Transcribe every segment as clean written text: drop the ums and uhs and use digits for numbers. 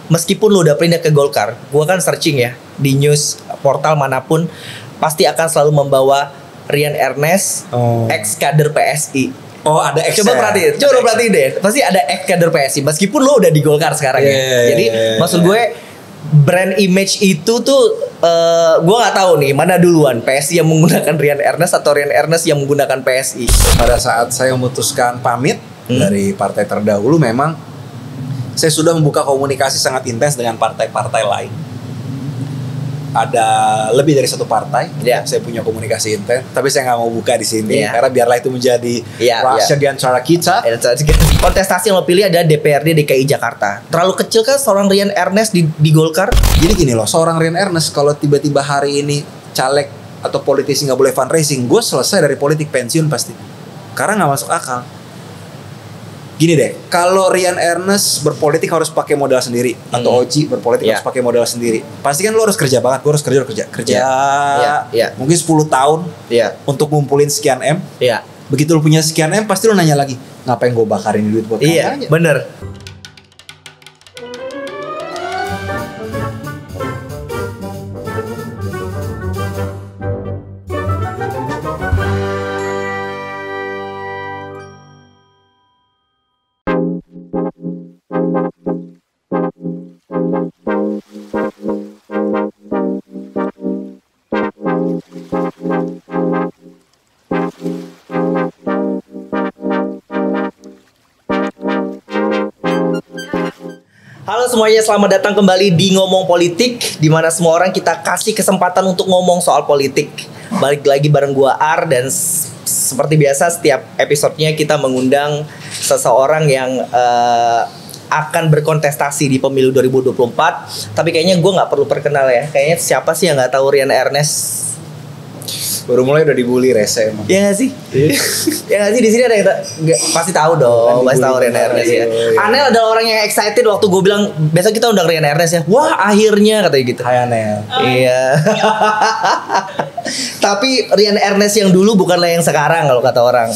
meskipun lu udah pindah ke Golkar, gue kan searching ya di news portal manapun pasti akan selalu membawa Rian Ernest, ex kader PSI. Oh, ada ex. Coba perhatiin deh. Pasti ada ex kader PSI meskipun lu udah di Golkar sekarang ya. Jadi maksud gue brand image itu tuh gue nggak tahu nih mana duluan, PSI yang menggunakan Rian Ernest atau Rian Ernest yang menggunakan PSI. Pada saat saya memutuskan pamit dari partai terdahulu, memang saya sudah membuka komunikasi sangat intens dengan partai-partai lain. Ada lebih dari satu partai, saya punya komunikasi intens, tapi saya nggak mau buka di sini karena biarlah itu menjadi rahasia di antara kita. Kontestasi yang lo pilih adalah DPRD DKI Jakarta. Terlalu kecil kan seorang Rian Ernest di Golkar? Jadi gini loh, seorang Rian Ernest kalau tiba-tiba hari ini caleg atau politisi nggak boleh fundraising, gue selesai dari politik, pensiun pasti. Karena nggak masuk akal. Gini deh, kalau Rian Ernest berpolitik harus pakai modal sendiri, atau Oji berpolitik harus pakai modal sendiri. Pasti kan lo harus kerja banget, gue harus kerja mungkin 10 tahun untuk ngumpulin sekian M. Begitu lo punya sekian M, pasti lo nanya lagi, ngapain gue bakarin duit buat kampanye? Bener. Halo semuanya, selamat datang kembali di Ngomong Politik, di mana semua orang kita kasih kesempatan untuk ngomong soal politik. Balik lagi bareng gua Ar, dan seperti biasa setiap episodenya kita mengundang seseorang yang akan berkontestasi di pemilu 2024. Tapi kayaknya gue nggak perlu perkenal ya. Kayaknya siapa sih yang nggak tahu Rian Ernest? Baru mulai udah dibully rese emang. Iya gak sih? Ya gak sih, di sini ada yang pasti tahu dong, pasti tahu Rian Ernest ya. Anel adalah orang yang excited waktu gue bilang besok kita undang Rian Ernest ya. Wah, akhirnya katanya gitu. Hai Anel. Iya. Tapi Rian Ernest yang dulu bukanlah yang sekarang kalau kata orang.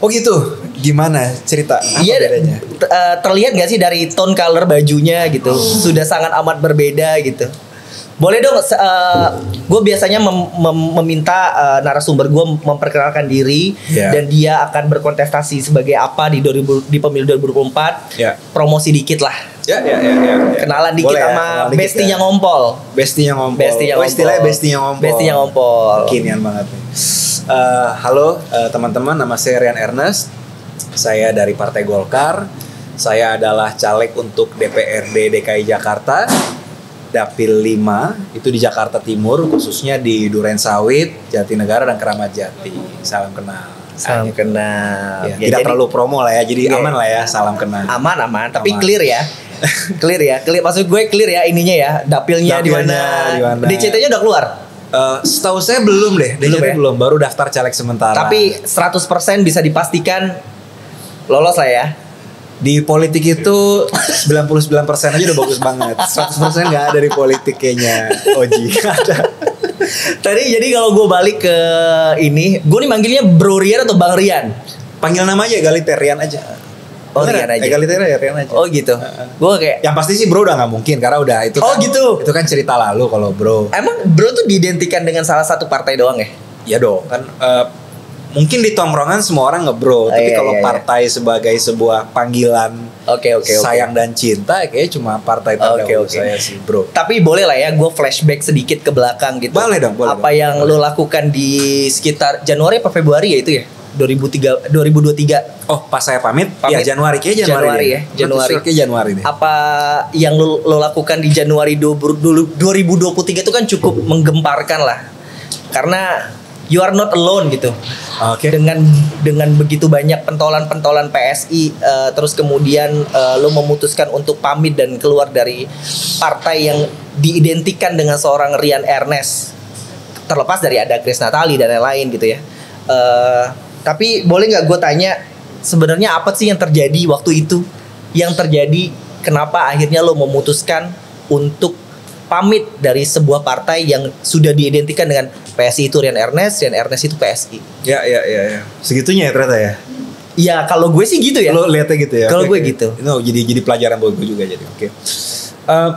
Oh gitu. Gimana cerita? Apa bedanya? Terlihat gak sih dari tone color bajunya gitu, sudah sangat amat berbeda gitu. Boleh dong, gue biasanya meminta narasumber gue memperkenalkan diri dan dia akan berkontestasi sebagai apa di pemilu 2024. Promosi dikit lah. Kenalan dikit sama bestinya ngompol. Bestinya ngompol. Kinian banget nih. Halo teman-teman, nama saya Rian Ernest. Saya dari Partai Golkar. Saya adalah caleg untuk DPRD DKI Jakarta. Dapil 5 itu di Jakarta Timur, khususnya di Durensawit, Jatinegara dan Keramat Jati. Salam kenal. Salam kenal. Ya, tidak terlalu promo lah ya, jadi aman lah ya, salam kenal. Aman, tapi clear ya. Clear. Maksud gue clear ya ininya ya, dapilnya di mana. DCT-nya udah keluar? Setahu saya belum deh, belum, baru daftar caleg sementara. Tapi 100% bisa dipastikan lolos lah ya. Di politik itu 99% aja udah bagus banget. 100% gak ada di politik kayaknya, Oji. Tadi jadi kalau gue balik ke ini, gue nih manggilnya Bro Rian atau Bang Rian? Panggil nama aja, egaliter Rian aja. Oh, Rian aja. Egaliter ya, Rian aja. Oh gitu. Gue kayak yang pasti sih bro udah gak mungkin, karena udah itu kan, gitu. Itu kan cerita lalu kalau bro. Emang bro tuh diidentikan dengan salah satu partai doang ya? Iya dong, kan mungkin di tongkrongan semua orang ngebro, tapi kalau partai sebagai sebuah panggilan sayang dan cinta, kayaknya cuma partai terdahulu saya sih bro. Tapi boleh lah ya, gue flashback sedikit ke belakang gitu. Boleh dong, boleh. Apa yang lo lakukan di sekitar Januari apa Februari ya itu ya? 2023. Oh, pas saya pamit? Ya Januari, kayaknya Januari ya. Januari deh. Apa yang lo lakukan di Januari 2023 itu kan cukup menggemparkan lah. Karena you are not alone gitu. Dengan begitu banyak pentolan PSI, terus kemudian lo memutuskan untuk pamit dan keluar dari partai yang diidentikan dengan seorang Rian Ernest. Terlepas dari ada Grace Natali dan lain-lain gitu ya. Tapi boleh nggak gue tanya, sebenarnya apa sih yang terjadi waktu itu? Yang terjadi kenapa akhirnya lo memutuskan untuk pamit dari sebuah partai yang sudah diidentikan dengan PSI itu Rian Ernest itu PSI. Ya. Segitunya ya ternyata ya. Ya kalau gue sih gitu ya. Lo lihatnya gitu ya. Kalau gue gitu. No, jadi pelajaran buat gue juga jadi. Eh,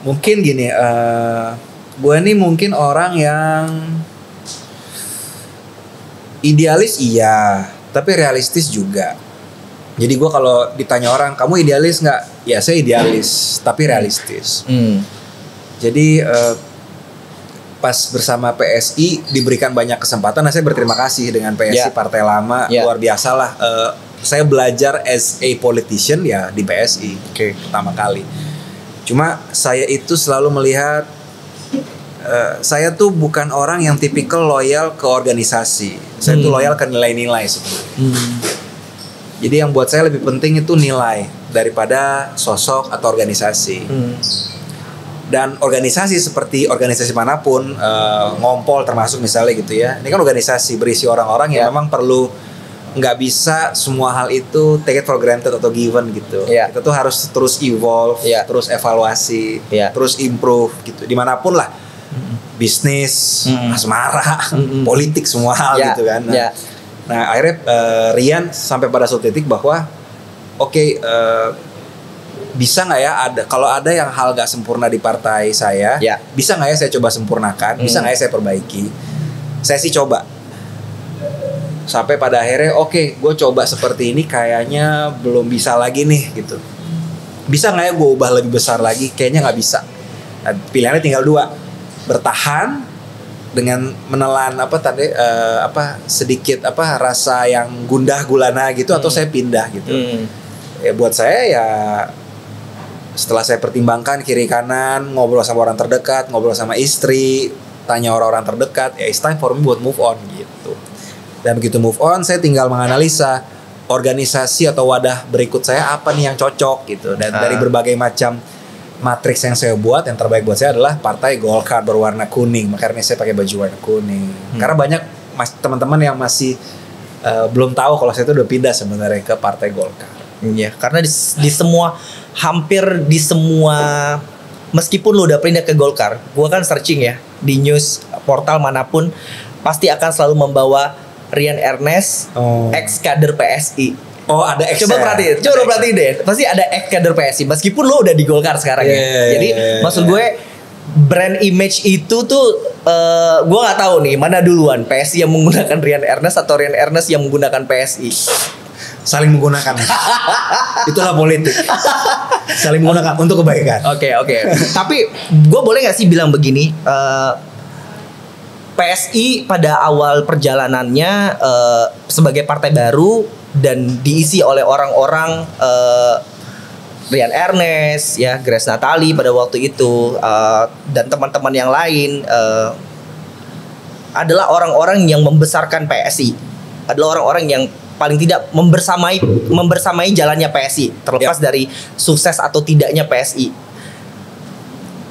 Mungkin gini, gue nih mungkin orang yang idealis iya, tapi realistis juga. Jadi gue kalau ditanya orang, kamu idealis nggak? Ya saya idealis, tapi realistis. Jadi pas bersama PSI diberikan banyak kesempatan, saya berterima kasih dengan PSI partai lama, luar biasa lah. Saya belajar as a politician ya di PSI pertama kali. Cuma saya itu selalu melihat saya tuh bukan orang yang tipikal loyal ke organisasi. Saya tuh loyal ke nilai-nilai sebenarnya. Jadi yang buat saya lebih penting itu nilai daripada sosok atau organisasi. Dan organisasi seperti organisasi manapun, ngompol termasuk misalnya gitu ya. Ini kan organisasi berisi orang-orang yang memang perlu, nggak bisa semua hal itu take it for granted atau given gitu. Kita tuh harus terus evolve, terus evaluasi, terus improve gitu. Dimanapun lah, bisnis, asmara, politik, semua hal gitu kan. Nah akhirnya Rian sampai pada suatu titik bahwa bisa nggak ya kalau ada yang hal nggak sempurna di partai saya, bisa nggak ya saya coba sempurnakan, bisa nggak ya saya perbaiki. Saya sih coba. Sampai pada akhirnya gue coba seperti ini kayaknya belum bisa lagi nih gitu. Bisa nggak ya gue ubah lebih besar lagi? Kayaknya nggak bisa. Nah, pilihannya tinggal dua, bertahan dengan menelan sedikit rasa yang gundah gulana gitu, atau saya pindah gitu. Ya buat saya ya setelah saya pertimbangkan kiri kanan, ngobrol sama orang terdekat, ngobrol sama istri, tanya orang-orang terdekat, ya it's time for me buat move on gitu. Dan begitu move on, saya tinggal menganalisa organisasi atau wadah berikut saya apa nih yang cocok gitu. Dan dari berbagai macam matriks yang saya buat, yang terbaik buat saya adalah Partai Golkar berwarna kuning. Makanya saya pakai baju warna kuning. Karena banyak teman-teman yang masih belum tahu kalau saya itu udah pindah sebenarnya ke Partai Golkar. Iya, karena hampir di semua, meskipun lo udah pindah ke Golkar, gua kan searching ya di news portal manapun pasti akan selalu membawa Rian Ernest, ex kader PSI. Ada ex. Coba perhatiin deh. Pasti ada ex kader PSI meskipun lo udah di Golkar sekarang ya. Jadi maksud gue brand image itu tuh gue nggak tahu nih mana duluan, PSI yang menggunakan Rian Ernest atau Rian Ernest yang menggunakan PSI. Saling menggunakan. Itulah politik. Saling menggunakan untuk kebaikan. Oke. Tapi gue boleh nggak sih bilang begini? PSI pada awal perjalanannya sebagai partai baru dan diisi oleh orang-orang Rian Ernest, ya, Grace Natali pada waktu itu, dan teman-teman yang lain, adalah orang-orang yang membesarkan PSI, adalah orang-orang yang paling tidak membersamai jalannya PSI, terlepas dari sukses atau tidaknya PSI.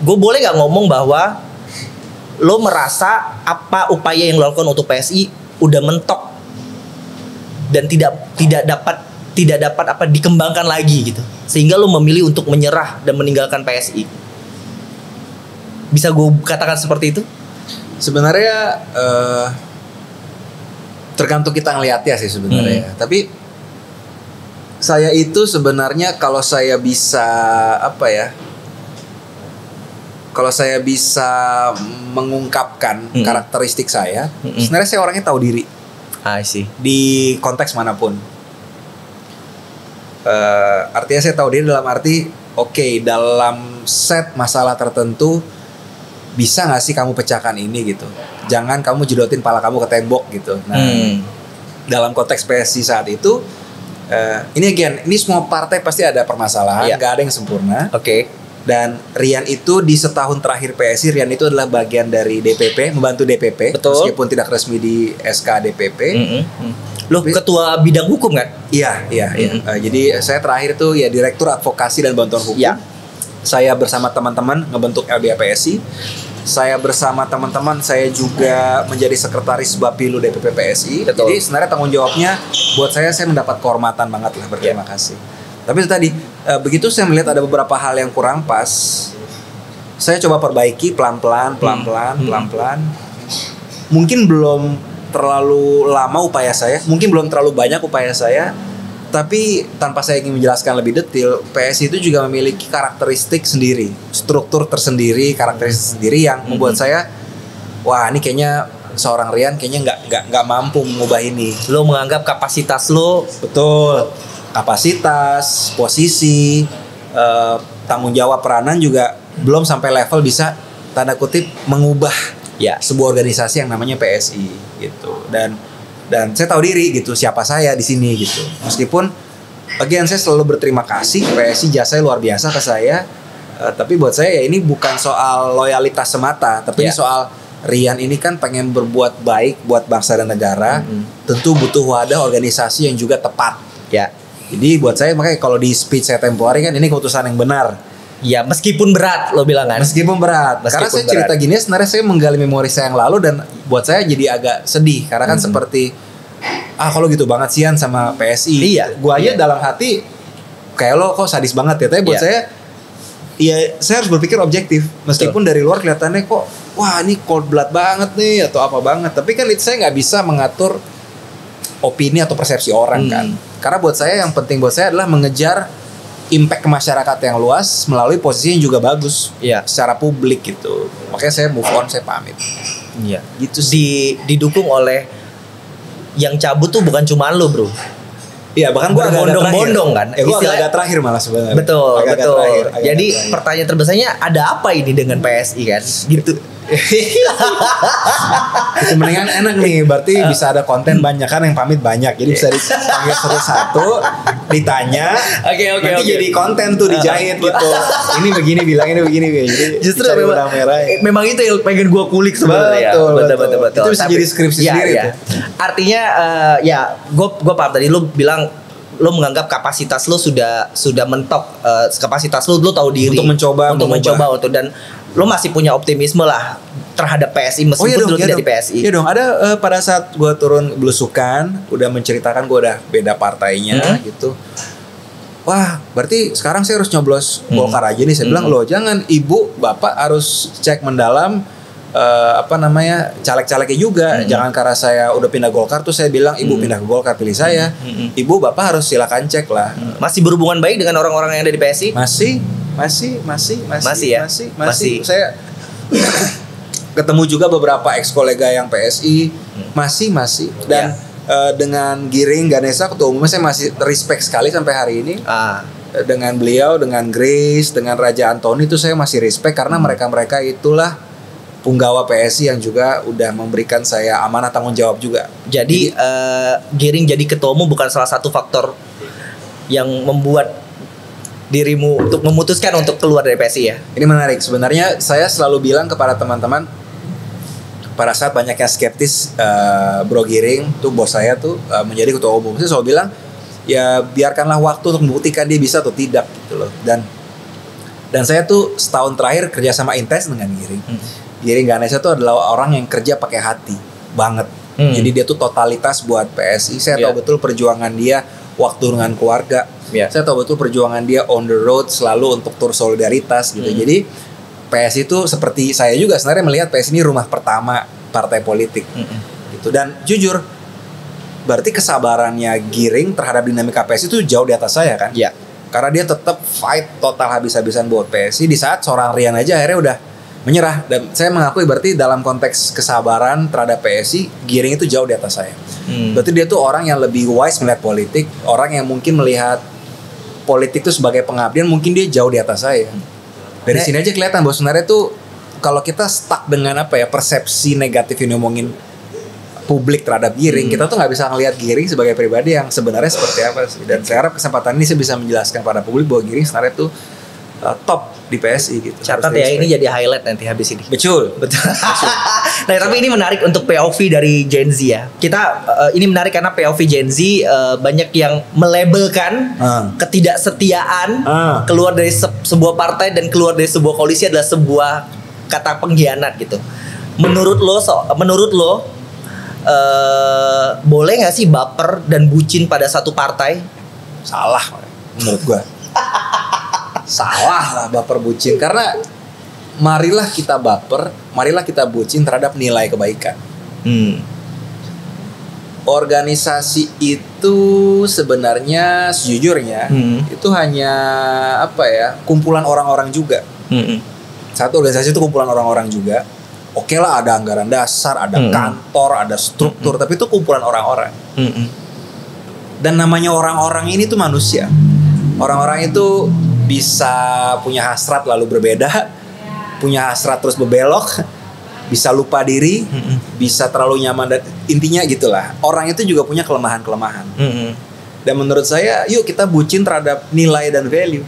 Gue boleh nggak ngomong bahwa lo merasa apa upaya yang lo lakukan untuk PSI udah mentok dan tidak dapat dikembangkan lagi gitu, sehingga lo memilih untuk menyerah dan meninggalkan PSI? Bisa gue katakan seperti itu? Sebenarnya tergantung kita ngelihatnya sih sebenarnya. Tapi saya itu sebenarnya kalau saya bisa kalau saya bisa mengungkapkan karakteristik saya, sebenarnya saya orangnya tahu diri. I see. Di konteks manapun. Artinya saya tahu diri dalam arti, dalam set masalah tertentu bisa nggak sih kamu pecahkan ini gitu. Jangan kamu jedotin pala kamu ke tembok gitu. Nah, dalam konteks PSI saat itu, ini semua partai pasti ada permasalahan, nggak ada yang sempurna. Dan Rian itu di setahun terakhir PSI, Rian itu adalah bagian dari DPP, membantu DPP. Betul. Meskipun tidak resmi di SK DPP. Loh, ketua bidang hukum kan? Iya. Jadi saya terakhir tuh ya Direktur Advokasi dan Bantuan Hukum. Saya bersama teman-teman ngebentuk LBH PSI. Saya bersama teman-teman, saya juga menjadi sekretaris Bapilu DPP PSI. Betul. Jadi sebenarnya tanggung jawabnya buat saya mendapat kehormatan banget lah, berterima kasih. Tapi itu tadi, begitu saya melihat ada beberapa hal yang kurang pas, saya coba perbaiki pelan-pelan. Mungkin belum terlalu lama upaya saya, mungkin belum terlalu banyak upaya saya, Tapi tanpa saya ingin menjelaskan lebih detail, PSI itu juga memiliki karakteristik sendiri, struktur tersendiri, karakteristik sendiri yang membuat saya, wah ini kayaknya seorang Rian kayaknya nggak mampu mengubah ini. Lo menganggap kapasitas lo, betul, kapasitas, posisi, tanggung jawab peranan juga belum sampai level bisa tanda kutip mengubah sebuah organisasi yang namanya PSI gitu. Dan saya tahu diri gitu siapa saya di sini gitu. Meskipun again saya selalu berterima kasih, PSI jasanya luar biasa ke saya. Tapi buat saya ya ini bukan soal loyalitas semata, tapi ini soal Rian ini kan pengen berbuat baik buat bangsa dan negara. Tentu butuh wadah organisasi yang juga tepat. Ya. Jadi buat saya makanya kalau di speech saya tempo hari kan ini keputusan yang benar. Ya meskipun berat lo bilang kan. Meskipun berat. Karena saya cerita gini sebenarnya saya menggali memori saya yang lalu dan buat saya jadi agak sedih karena kan seperti kalau gitu banget sian sama PSI. Iya. Gua aja dalam hati kayak lo kok sadis banget ya. Tapi buat saya saya harus berpikir objektif. Meskipun dari luar kelihatannya kok wah ini cold blood banget nih atau apa banget. Tapi kan itu saya nggak bisa mengatur opini atau persepsi orang kan. Karena buat saya yang penting buat saya adalah mengejar impact ke masyarakat yang luas melalui posisi yang juga bagus secara publik gitu. Makanya saya move on, saya pamit. Iya. Gitu sih. Didukung oleh yang cabut tuh bukan cuma lo bro. Iya, bahkan gue bondong-bondong kan. Gue agak terakhir malah sebenarnya. Betul. Terakhir. Jadi pertanyaan terbesarnya ada apa ini dengan PSI kan? Gitu. Itu mendingan enak nih, berarti bisa ada konten banyak kan yang pamit banyak, jadi bisa dipanggil satu-satu, ditanya, nanti jadi konten tuh dijahit gitu. Ini begini bilang, ini begini. Jadi justru memang itu yang pengen gue kulik sebenarnya. Betul. Itu bisa jadi skripsi sendiri tuh. Artinya gue paham tadi lu bilang lo menganggap kapasitas lo sudah mentok, kapasitas lo tahu diri untuk mencoba dan lo masih punya optimisme lah terhadap PSI meskipun dulu tidak di PSI. Iya dong, ada pada saat gue turun belusukan, udah menceritakan gue udah beda partainya gitu. Wah, berarti sekarang saya harus nyoblos Golkar aja nih. Saya bilang loh, jangan ibu, bapak harus cek mendalam caleg-calegnya juga. Jangan karena saya udah pindah Golkar tuh saya bilang ibu pindah ke Golkar pilih saya. Ibu bapak harus silakan cek lah. Masih berhubungan baik dengan orang-orang yang ada di PSI? Masih. Saya ketemu juga beberapa ex kolega yang PSI masih dan dengan Giring Ganesha ketua umumnya saya masih respect sekali sampai hari ini. Dengan beliau, dengan Grace, dengan Raja Antoni itu saya masih respect karena mereka itulah punggawa PSI yang juga udah memberikan saya amanah tanggung jawab juga. Jadi Giring jadi ketua umum bukan salah satu faktor yang membuat dirimu untuk memutuskan untuk keluar dari PSI ya? Ini menarik. Sebenarnya saya selalu bilang kepada teman-teman pada saat banyak yang skeptis Bro Giring tuh bos saya tuh menjadi ketua umum. Saya selalu bilang ya biarkanlah waktu untuk membuktikan dia bisa atau tidak gitu loh. Dan saya tuh setahun terakhir kerja sama intens dengan Giring. Giring Ganesha tuh adalah orang yang kerja pakai hati banget. Jadi dia tuh totalitas buat PSI. Saya tahu betul perjuangan dia waktu dengan keluarga. Saya tahu betul perjuangan dia on the road selalu untuk tur solidaritas gitu. Jadi PSI itu seperti saya juga sebenarnya melihat PSI ini rumah pertama partai politik gitu. Dan jujur berarti kesabarannya Giring terhadap dinamika PSI itu jauh di atas saya kan. Karena dia tetap fight total habis-habisan buat PSI di saat seorang Rian aja akhirnya udah menyerah. Dan saya mengakui berarti dalam konteks kesabaran terhadap PSI Giring itu jauh di atas saya. Berarti dia tuh orang yang lebih wise melihat politik, orang yang mungkin melihat politik itu sebagai pengabdian, mungkin dia jauh di atas saya. Dari sini aja kelihatan bahwa sebenarnya tuh kalau kita stuck dengan persepsi negatif yang ngomongin publik terhadap Giring, kita tuh nggak bisa ngelihat Giring sebagai pribadi yang sebenarnya seperti apa sih. Dan saya harap kesempatan ini saya bisa menjelaskan pada publik bahwa Giring sebenarnya tuh top di PSI gitu. Catat ya, ini jadi highlight nanti habis ini. Betul. Nah, tapi ini menarik untuk POV dari Gen Z ya. Kita ini menarik karena POV Gen Z banyak yang melabelkan ketidaksetiaan keluar dari sebuah partai dan keluar dari sebuah koalisi adalah sebuah kata pengkhianat gitu. Menurut lo boleh nggak sih baper dan bucin pada satu partai? Salah menurut gua. Salah lah baper bucin. Karena marilah kita baper, marilah kita bucin terhadap nilai kebaikan. organisasi itu sebenarnya sejujurnya itu hanya apa ya, kumpulan orang-orang juga. Satu organisasi itu kumpulan orang-orang juga. Oke lah, ada anggaran dasar, ada kantor, ada struktur, tapi itu kumpulan orang-orang. Dan namanya orang-orang ini tuh manusia. Orang-orang itu bisa punya hasrat lalu berbeda, punya hasrat terus berbelok, bisa lupa diri, bisa terlalu nyaman, dan intinya gitulah. Orang itu juga punya kelemahan-kelemahan. Dan menurut saya, yuk kita bucin terhadap nilai dan value.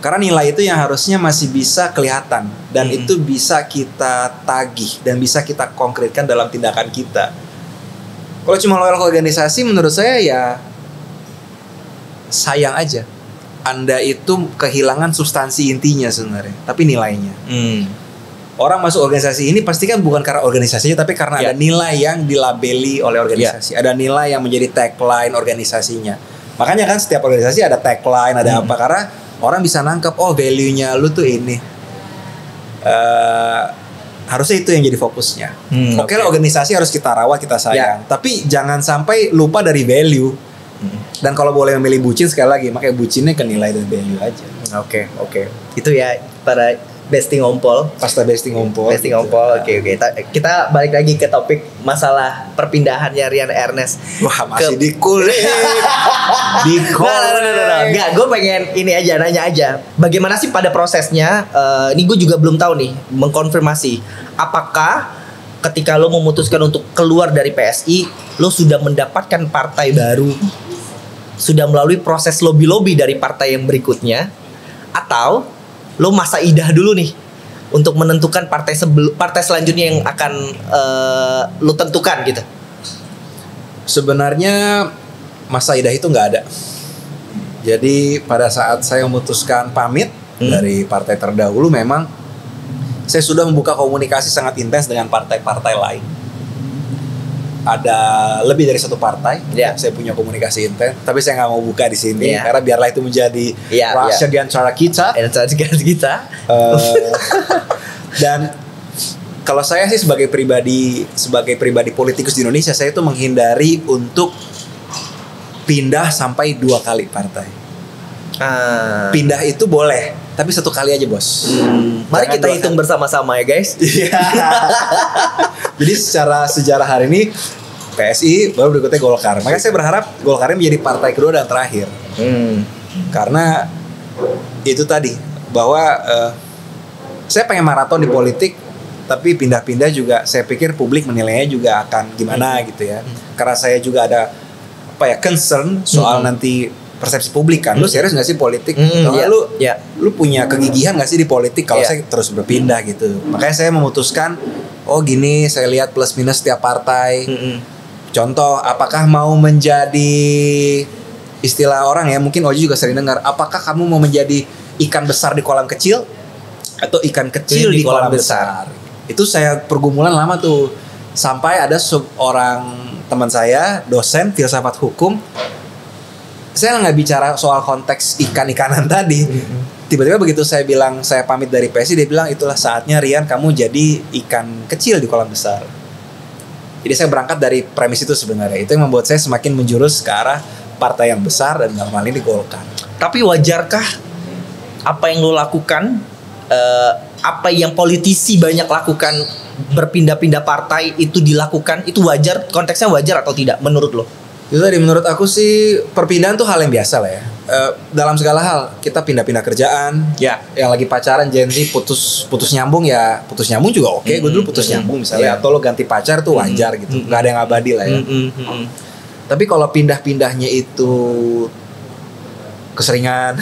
Karena nilai itu yang harusnya masih bisa kelihatan dan itu bisa kita tagih dan bisa kita konkretkan dalam tindakan kita. Kalau cuma loyal ke organisasi, menurut saya ya sayang aja. Anda itu kehilangan substansi intinya sebenarnya, tapi nilainya. Orang masuk organisasi ini pasti kan bukan karena organisasinya, tapi karena ada nilai yang dilabeli oleh organisasi. Ada nilai yang menjadi tagline organisasinya. Makanya kan setiap organisasi ada tagline, ada apa, karena orang bisa nangkep, oh value-nya lu tuh ini. Harusnya itu yang jadi fokusnya. Oke lah, organisasi harus kita rawat, kita sayang. Tapi jangan sampai lupa dari value. Dan kalau boleh memilih bucin, sekali lagi, makanya bucinnya ke nilai dan value aja. Oke. Itu ya para bestie ngompol. Pasta bestie ngompol. Oke. Kita balik lagi ke topik masalah perpindahannya Rian Ernest. Wah, masih dikulik. Enggak, gue pengen ini aja, nanya aja. Bagaimana sih pada prosesnya? Ini gue juga belum tahu nih, mengkonfirmasi. Apakah ketika lo memutuskan untuk keluar dari PSI, lo sudah mendapatkan partai baru, sudah melalui proses lobby-lobby dari partai yang berikutnya, atau lo masa idah dulu nih untuk menentukan partai selanjutnya yang akan lo tentukan gitu? Sebenarnya masa idah itu nggak ada. Jadi pada saat saya memutuskan pamit dari partai terdahulu, memang saya sudah membuka komunikasi sangat intens dengan partai-partai lain. Ada lebih dari satu partai, saya punya komunikasi intens. Tapi saya nggak mau buka di sini karena biarlah itu menjadi rahasia di antara kita. Dan kalau saya sih sebagai pribadi politikus di Indonesia, saya itu menghindari untuk pindah sampai 2 kali partai. Pindah itu boleh, tapi 1 kali aja, bos. Mari kita hitung bersama-sama ya, guys. Jadi secara sejarah hari ini PSI, baru berikutnya Golkar. Makanya saya berharap Golkar ini menjadi partai kedua dan terakhir. Karena itu tadi, bahwa saya pengen maraton di politik, tapi pindah-pindah juga saya pikir publik menilainya juga akan gimana gitu ya. Karena saya juga ada concern soal nanti persepsi publik kan. Lu serius gak sih politik? Lu punya kegigihan gak sih di politik kalau saya terus berpindah gitu. Makanya saya memutuskan, oh gini, saya lihat plus minus setiap partai. Contoh, apakah mau menjadi, istilah orang ya, mungkin Oji juga sering dengar, apakah kamu mau menjadi ikan besar di kolam kecil atau ikan kecil di kolam besar? Itu saya pergumulan lama tuh. Sampai ada seorang teman saya, dosen filsafat hukum, saya nggak bicara soal konteks ikan-ikanan tadi. Tiba-tiba begitu saya bilang saya pamit dari PSI, dia bilang itulah saatnya Rian, kamu jadi ikan kecil di kolam besar. Jadi saya berangkat dari premis itu sebenarnya. Itu yang membuat saya semakin menjurus ke arah partai yang besar dan dalam hal ini Golkar. Tapi wajarkah apa yang lo lakukan, apa yang politisi banyak lakukan, berpindah-pindah partai itu dilakukan, itu wajar, konteksnya wajar atau tidak menurut lo? Itu tadi, menurut aku sih perpindahan tuh hal yang biasa lah ya. Dalam segala hal, kita pindah-pindah kerjaan. Yang lagi pacaran Gen Z putus nyambung ya, putus nyambung juga oke. Gue dulu putus nyambung misalnya, atau lo ganti pacar tuh wajar gitu. Gak ada yang abadi lah ya. Tapi kalau pindah-pindahnya itu keseringan,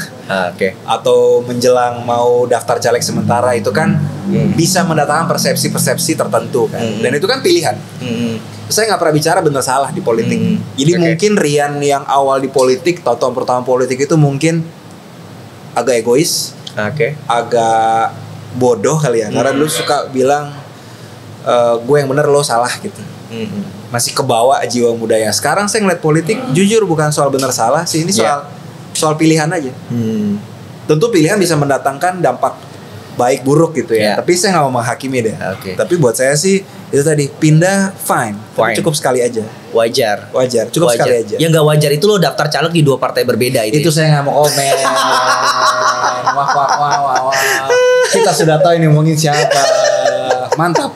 atau menjelang mau daftar caleg sementara, itu kan bisa mendatangkan persepsi-persepsi tertentu kan. Dan itu kan pilihan. Saya nggak pernah bicara benar salah di politik. Jadi mungkin Rian yang awal di politik, tahun pertama politik itu mungkin agak egois, agak bodoh kali ya. Karena dulu suka bilang gue yang benar, lo salah gitu. Masih kebawa jiwa mudanya. Sekarang saya ngeliat politik, jujur bukan soal benar salah sih, ini soal pilihan aja. Tentu pilihan bisa mendatangkan dampak baik buruk gitu ya. Yeah. Tapi saya nggak mau menghakimi deh. Oke. Tapi buat saya sih itu tadi pindah fine. Tapi cukup sekali aja. Wajar. Cukup sekali aja. Yang nggak wajar itu lo daftar caleg di 2 partai berbeda itu. Itu saya nggak mau komen. Wah. Kita sudah tahu ini ngomongin siapa. Mantap.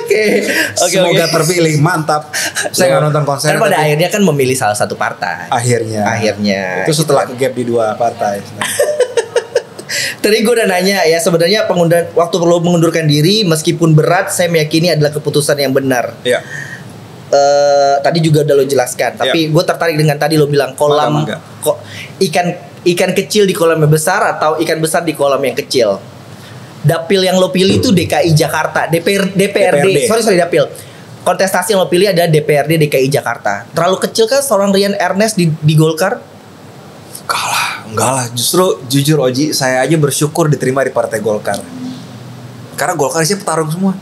Oke. Semoga terpilih. Mantap. Saya nggak nonton konser. Kan pada akhirnya kan memilih salah satu partai. Akhirnya. Gitu Itu setelah ke gap di 2 partai. Tadi gue udah nanya ya, sebenarnya waktu perlu mengundurkan diri meskipun berat, saya meyakini adalah keputusan yang benar. Iya. Tadi juga udah lo jelaskan, tapi gue tertarik dengan tadi lo bilang kolam ikan kecil di kolam yang besar atau ikan besar di kolam yang kecil. Dapil yang lo pilih itu DKI Jakarta, DPRD. Sorry dapil. Kontestasi yang lo pilih adalah DPRD DKI Jakarta. Terlalu kecil kan seorang Rian Ernest di Golkar? Enggak lah, justru jujur Oji, saya aja bersyukur diterima di Partai Golkar. Karena Golkar isinya petarung semua.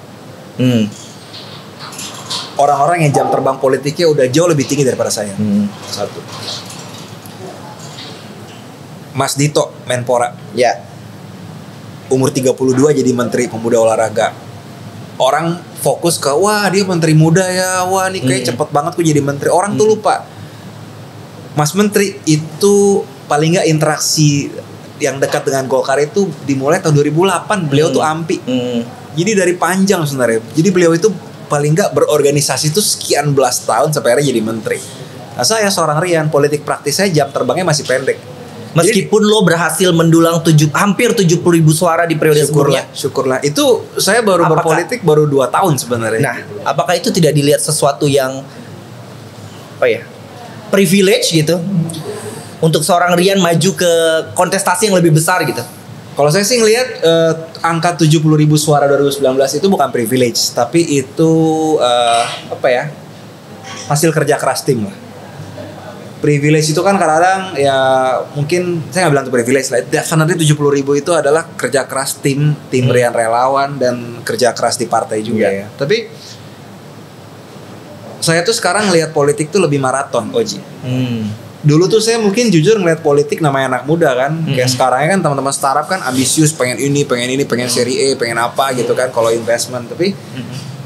Orang-orang yang jam terbang politiknya udah jauh lebih tinggi daripada saya. Satu. Mas Dito Menpora. Ya. Umur 32 jadi Menteri Pemuda Olahraga. Orang fokus ke wah dia Menteri Muda ya, wah nih kayak cepet banget kok jadi Menteri. Orang tuh lupa. Mas Menteri itu paling nggak interaksi yang dekat dengan Golkar itu dimulai tahun 2008. Beliau tuh ampi. Jadi dari panjang sebenarnya. Jadi beliau itu paling nggak berorganisasi itu sekian belas tahun sampai akhirnya jadi menteri. Nah saya seorang Rian, politik praktis saya jam terbangnya masih pendek. Meskipun lo berhasil mendulang hampir 70.000 suara di periode sebelumnya. Syukurlah. Itu saya baru berpolitik baru 2 tahun sebenarnya. Nah, apakah itu tidak dilihat sesuatu yang privilege gitu? Untuk seorang Rian maju ke kontestasi yang lebih besar gitu. Kalau saya sih ngelihat angka 70.000 suara 2019 itu bukan privilege, tapi itu hasil kerja keras tim lah. Privilege itu kan kadang-kadang ya mungkin saya nggak bilang itu privilege lah. Definitely 70.000 itu adalah kerja keras tim Rian relawan dan kerja keras di partai juga ya. Tapi saya tuh sekarang ngelihat politik tuh lebih maraton, Oji. Dulu tuh saya mungkin jujur ngeliat politik namanya anak muda kan. Kayak sekarang kan teman-teman startup kan ambisius, pengen ini, pengen seri A, pengen apa gitu kan kalau investment. Tapi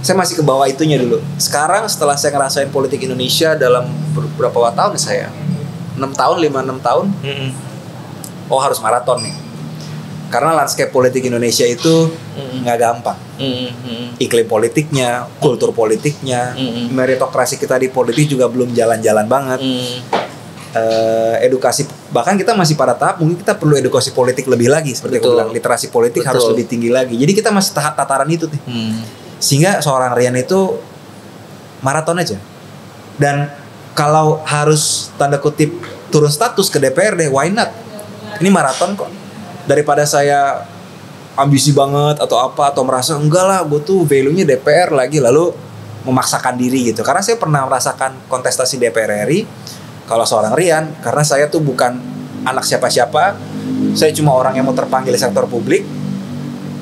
saya masih ke bawah itunya dulu. Sekarang setelah saya ngerasain politik Indonesia dalam berapa tahun saya? 6 tahun, 5-6 tahun. Oh harus maraton nih. Karena landscape politik Indonesia itu nggak gampang. Iklim politiknya, kultur politiknya, meritokrasi kita di politik juga belum jalan-jalan banget. Edukasi, bahkan kita masih pada tahap mungkin kita perlu edukasi politik lebih lagi seperti aku bilang, literasi politik harus lebih tinggi lagi. Jadi kita masih tahap tataran itu nih. Sehingga seorang Rian itu maraton aja. Dan kalau harus tanda kutip turun status ke DPRD, why not? Ini maraton kok. Daripada saya ambisi banget atau apa, atau merasa enggak lah gue tuh value-nya DPR lagi lalu memaksakan diri gitu. Karena saya pernah merasakan kontestasi DPR RI kalau seorang Rian, karena saya tuh bukan anak siapa-siapa, saya cuma orang yang mau terpanggil di sektor publik.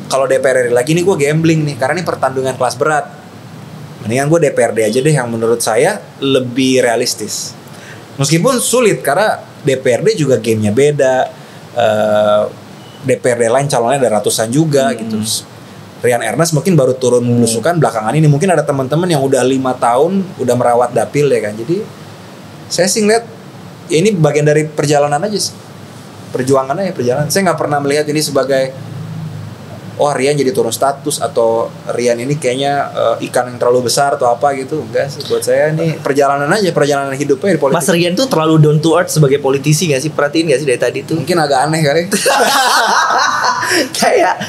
Kalau DPR RI lagi nih gue gambling nih, karena ini pertandingan kelas berat. Mendingan gue DPRD aja deh yang menurut saya lebih realistis. Meskipun sulit karena DPRD juga gamenya beda. DPRD lain calonnya ada ratusan juga gitu. Rian Ernest mungkin baru turun belusukan belakangan ini. Mungkin ada teman-teman yang udah 5 tahun udah merawat dapil ya kan. Jadi saya sih ngeliat ya ini bagian dari perjalanan aja sih. Perjuangan aja, perjalanan. Saya gak pernah melihat ini sebagai Rian jadi turun status atau Rian ini kayaknya ikan yang terlalu besar atau apa gitu. Enggak sih, buat saya ini perjalanan aja, perjalanan hidupnya di politik. Mas Rian tuh terlalu down to earth sebagai politisi gak sih? Perhatiin gak sih dari tadi tuh? Mungkin agak aneh kali. Kayak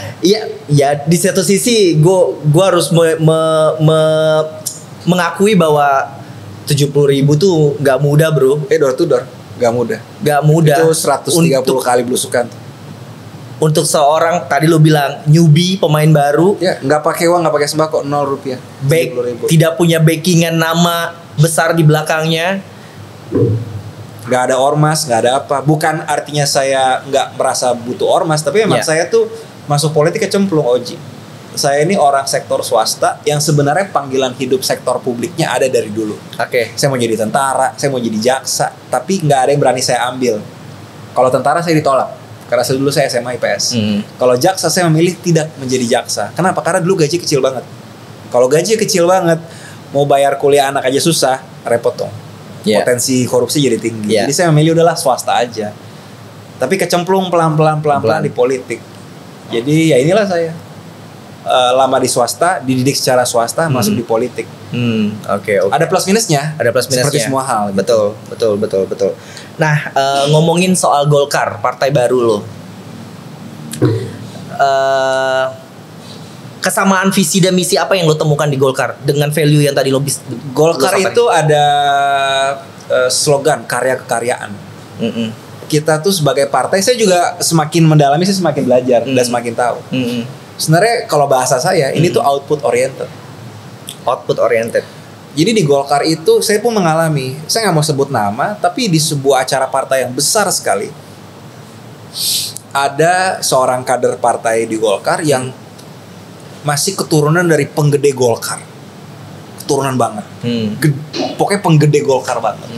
ya di satu sisi gue harus mengakui bahwa 70.000 tuh gak mudah bro. Door to door gak mudah. Itu 130 kali belusukan. Untuk seorang tadi lo bilang newbie, pemain baru ya, gak pakai uang, gak pakai sembako, 0 rupiah. Tidak punya backingan nama besar di belakangnya. Gak ada ormas, gak ada apa. Bukan artinya saya gak merasa butuh ormas, tapi memang saya tuh masuk politik kecemplung, Oji. Saya ini orang sektor swasta yang sebenarnya panggilan hidup sektor publiknya ada dari dulu. Saya mau jadi tentara, saya mau jadi jaksa, tapi nggak ada yang berani saya ambil. Kalau tentara saya ditolak, Karena dulu saya SMA IPS. Kalau jaksa saya memilih tidak menjadi jaksa. Kenapa? Karena dulu gaji kecil banget. Kalau gaji kecil banget, mau bayar kuliah anak aja susah, repot dong. Potensi korupsi jadi tinggi. Jadi saya memilih udahlah swasta aja. Tapi kecemplung pelan-pelan di politik. Jadi ya inilah saya. Lama di swasta, dididik secara swasta, masuk di politik. Oke. Ada plus minusnya. Seperti semua hal. Betul. Nah, ngomongin soal Golkar, partai baru lo. Kesamaan visi dan misi apa yang lo temukan di Golkar dengan value yang tadi lo Golkar itu ada slogan karya kekaryaan. Kita tuh sebagai partai, saya juga semakin mendalami, saya semakin belajar dan semakin tahu. Sebenarnya kalau bahasa saya ini tuh output oriented. Jadi di Golkar itu saya pun mengalami, saya nggak mau sebut nama, tapi di sebuah acara partai yang besar sekali ada seorang kader partai di Golkar yang masih keturunan dari penggede Golkar, keturunan banget, pokoknya penggede Golkar banget.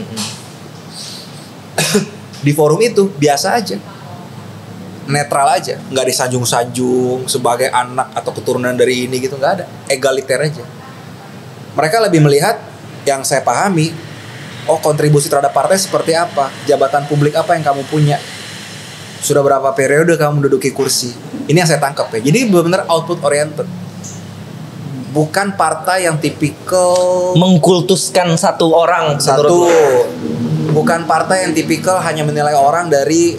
Di forum itu biasa aja, netral aja, nggak disanjung-sanjung sebagai anak atau keturunan dari ini gitu, nggak ada, egaliter aja. Mereka lebih melihat yang saya pahami, oh kontribusi terhadap partai seperti apa, jabatan publik apa yang kamu punya, sudah berapa periode kamu menduduki kursi. Ini yang saya tangkap ya. Jadi benar-benar output oriented. Bukan partai yang tipikal mengkultuskan satu orang. Bukan partai yang tipikal hanya menilai orang dari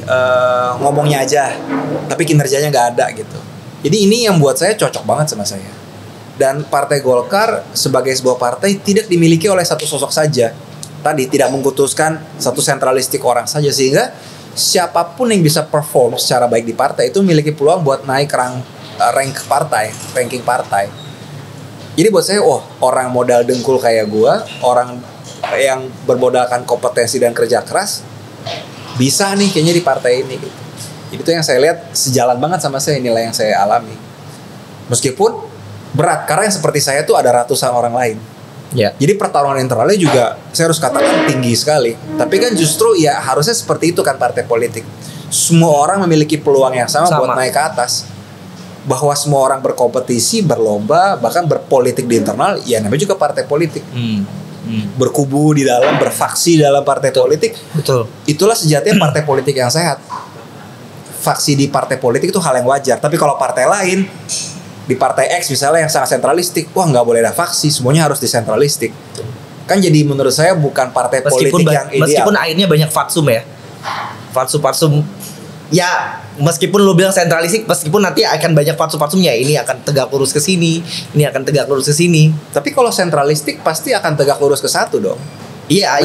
ngomongnya aja, tapi kinerjanya nggak ada gitu. Jadi ini yang buat saya cocok banget sama saya. Dan Partai Golkar sebagai sebuah partai tidak dimiliki oleh satu sosok saja. Tadi tidak mengkultuskan satu sentralistik orang saja, sehingga siapapun yang bisa perform secara baik di partai itu memiliki peluang buat naik ranking partai. Jadi buat saya, orang modal dengkul kayak gua, orang yang bermodalkan kompetensi dan kerja keras, bisa nih kayaknya di partai ini gitu. Jadi itu yang saya lihat sejalan banget sama saya, nilai yang saya alami. Meskipun berat, karena yang seperti saya tuh ada ratusan orang lain. Jadi pertarungan internalnya juga saya harus katakan tinggi sekali. Tapi kan justru ya harusnya seperti itu kan partai politik. Semua orang memiliki peluang yang sama buat naik ke atas. Bahwa semua orang berkompetisi, berlomba, bahkan berpolitik di internal, ya namanya juga partai politik. Berkubu di dalam, berfaksi dalam partai politik. Itulah sejatinya partai politik yang sehat. Faksi di partai politik itu hal yang wajar. Tapi kalau partai lain, di partai X misalnya yang sangat sentralistik, nggak boleh ada faksi, semuanya harus disentralistik. Kan jadi menurut saya bukan partai politik yang ideal. Meskipun akhirnya banyak faksum ya, faksum ya, meskipun lu bilang sentralistik, meskipun nanti akan banyak faksum-faksumnya, ini akan tegak lurus ke sini, ini akan tegak lurus ke sini. Tapi kalau sentralistik pasti akan tegak lurus ke satu dong. Iya.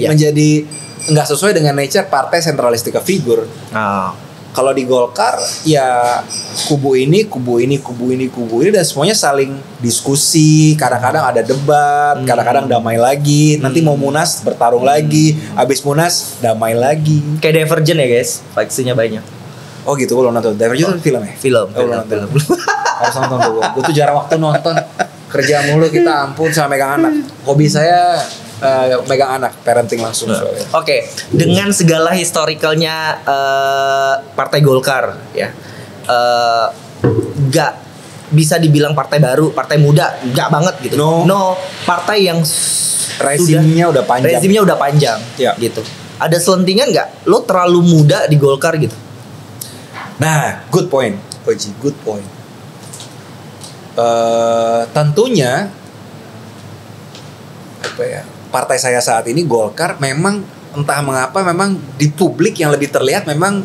Menjadi nggak sesuai dengan nature partai sentralistik figur. Kalau di Golkar ya kubu ini dan semuanya saling diskusi, kadang-kadang ada debat, kadang-kadang damai lagi, nanti mau Munas bertarung lagi, habis Munas damai lagi. Kayak Divergent ya guys, faksinya banyak. Oh gitu, belum nonton. Divergent itu film ya? Film. Harus nonton tuh. Gue tuh jarang waktu nonton. Kerja mulu kita, ampun, sama megang anak. Hobi saya megang anak, parenting langsung. Oke, dengan segala historicalnya Partai Golkar ya, gak bisa dibilang partai baru, partai muda, gak banget gitu. No, partai yang rezimnya udah panjang. Ya. Gitu. Ada selentingan gak? Lo terlalu muda di Golkar gitu? Nah, good point, Oji, good point. Tentunya apa ya? Partai saya saat ini Golkar memang entah mengapa memang di publik yang lebih terlihat memang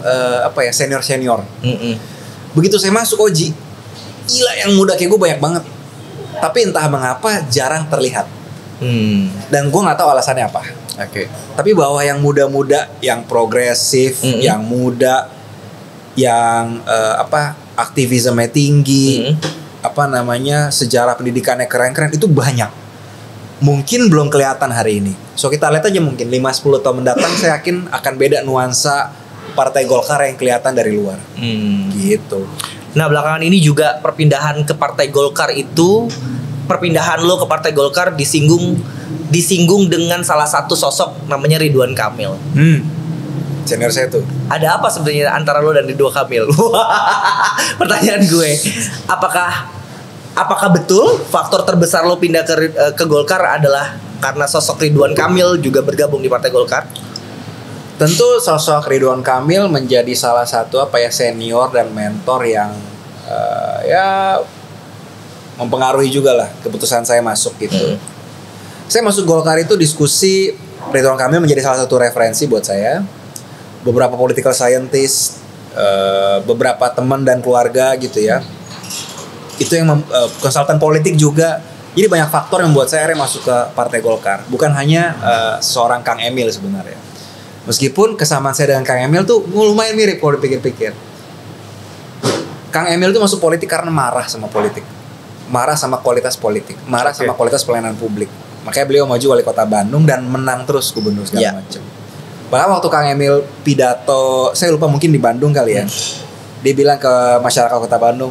senior. Begitu saya masuk Oji, gila yang muda kayak gue banyak banget. Tapi entah mengapa jarang terlihat. Dan gue nggak tahu alasannya apa. Tapi bahwa yang muda-muda, yang progresif, yang muda, yang aktivismenya tinggi, sejarah pendidikannya keren-keren itu banyak. Mungkin belum kelihatan hari ini. So kita lihat aja mungkin 5-10 tahun mendatang saya yakin akan beda nuansa Partai Golkar yang kelihatan dari luar. Gitu. Nah belakangan ini juga perpindahan ke Partai Golkar itu, perpindahan lo ke Partai Golkar disinggung dengan salah satu sosok namanya Ridwan Kamil. Senior saya tuh. Ada apa sebenarnya antara lo dan Ridwan Kamil? Pertanyaan gue, apakah betul faktor terbesar lo pindah ke Golkar adalah karena sosok Ridwan Kamil juga bergabung di Partai Golkar? Tentu sosok Ridwan Kamil menjadi salah satu senior dan mentor yang ya mempengaruhi juga lah keputusan saya masuk gitu. Saya masuk Golkar itu diskusi, Ridwan Kamil menjadi salah satu referensi buat saya. Beberapa political scientist, beberapa teman dan keluarga gitu ya. Itu yang konsultan politik juga. Jadi banyak faktor yang membuat saya akhirnya masuk ke Partai Golkar. Bukan hanya seorang Kang Emil sebenarnya. Meskipun kesamaan saya dengan Kang Emil tuh lumayan mirip kalau dipikir-pikir. Kang Emil tuh masuk politik karena marah sama politik. Marah sama kualitas politik. Marah sama kualitas pelayanan publik. Makanya beliau maju wali kota Bandung dan menang terus gubernur segala macam. Bahkan waktu Kang Emil pidato, saya lupa mungkin di Bandung kali ya. Dia bilang ke masyarakat kota Bandung,